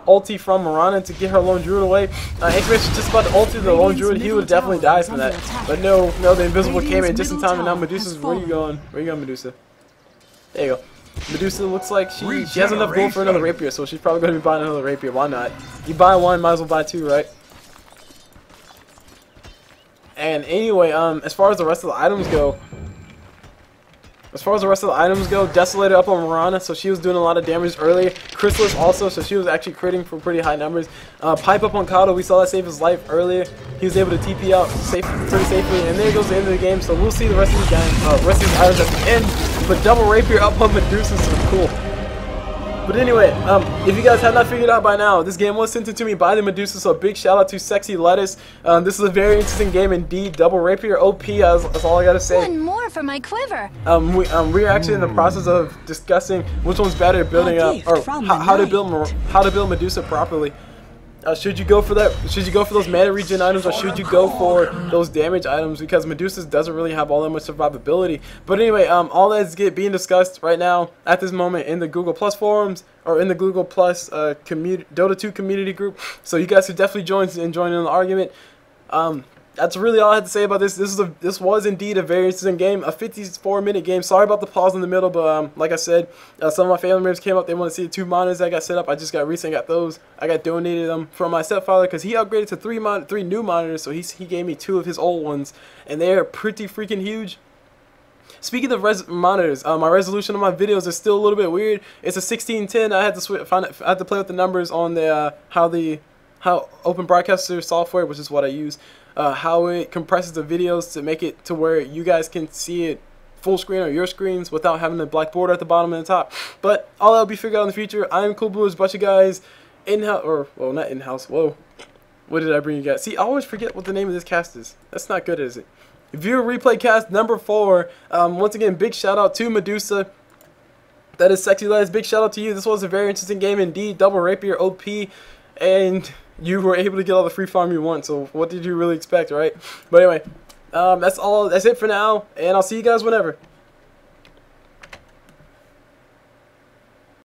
ulti from Mirana to get her lone druid away. Antimate's just about to ulti the lone druid. He would definitely die from that. But no, the invisible came in just in time, and now Medusa's, where you going? Where you going, Medusa? There you go. Medusa looks like she has enough gold for another rapier, so she's probably going to be buying another rapier. Why not? You buy one, might as well buy 2, right? And anyway, as far as the rest of the items go, Desolator up on Mirana, so she was doing a lot of damage earlier. Chrysalis also, so she was actually critting for pretty high numbers. Pipe up on Kato, we saw that save his life earlier. He was able to TP out pretty safely, and there goes the end of the game. So we'll see the rest of these guys, rest of these items at the end. But double rapier up on Medusa, so cool. But anyway, if you guys have not figured out by now, this game was sent to me by the Medusa, so a big shout out to Sexy Lettuce. This is a very interesting game indeed. Double rapier OP, that's all I gotta say. One more for my quiver. We're actually in the process of discussing which one's better, building up, or how to build Medusa properly. Should you go for that? Should you go for those mana regen items, or should you go for those damage items? Because Medusa doesn't really have all that much survivability. But anyway, all that's being discussed right now at this moment in the Google Plus forums, or in the Google Plus Dota 2 community group. So you guys should definitely join in the argument. That's really all I had to say about this. This was indeed a very interesting game, a 54-minute game. Sorry about the pause in the middle, but like I said, some of my family members came up. They want to see the 2 monitors I got set up. I just recently got those. I got donated them from my stepfather because he upgraded to 3 new monitors. So he gave me 2 of his old ones, and they are pretty freaking huge. Speaking of monitors, my resolution on my videos is still a little bit weird. It's a 1610. I had to play with the numbers on the how Open Broadcaster software, which is what I use, how it compresses the videos to make it to where you guys can see it full screen or your screens without having the black border at the bottom and the top. But all that will be figured out in the future. I am Cool Blue, a bunch of guys in-house, or well, not in-house. Whoa, what did I bring you guys? See, I always forget what the name of this cast is. That's not good, is it? Viewer replay cast number 4. Once again, big shout out to Medusa. That is Sexy Lettuce. Big shout out to you. This was a very interesting game indeed. Double rapier OP, and you were able to get all the free farm you want, so what did you really expect, right? But anyway, that's it for now, and I'll see you guys whenever.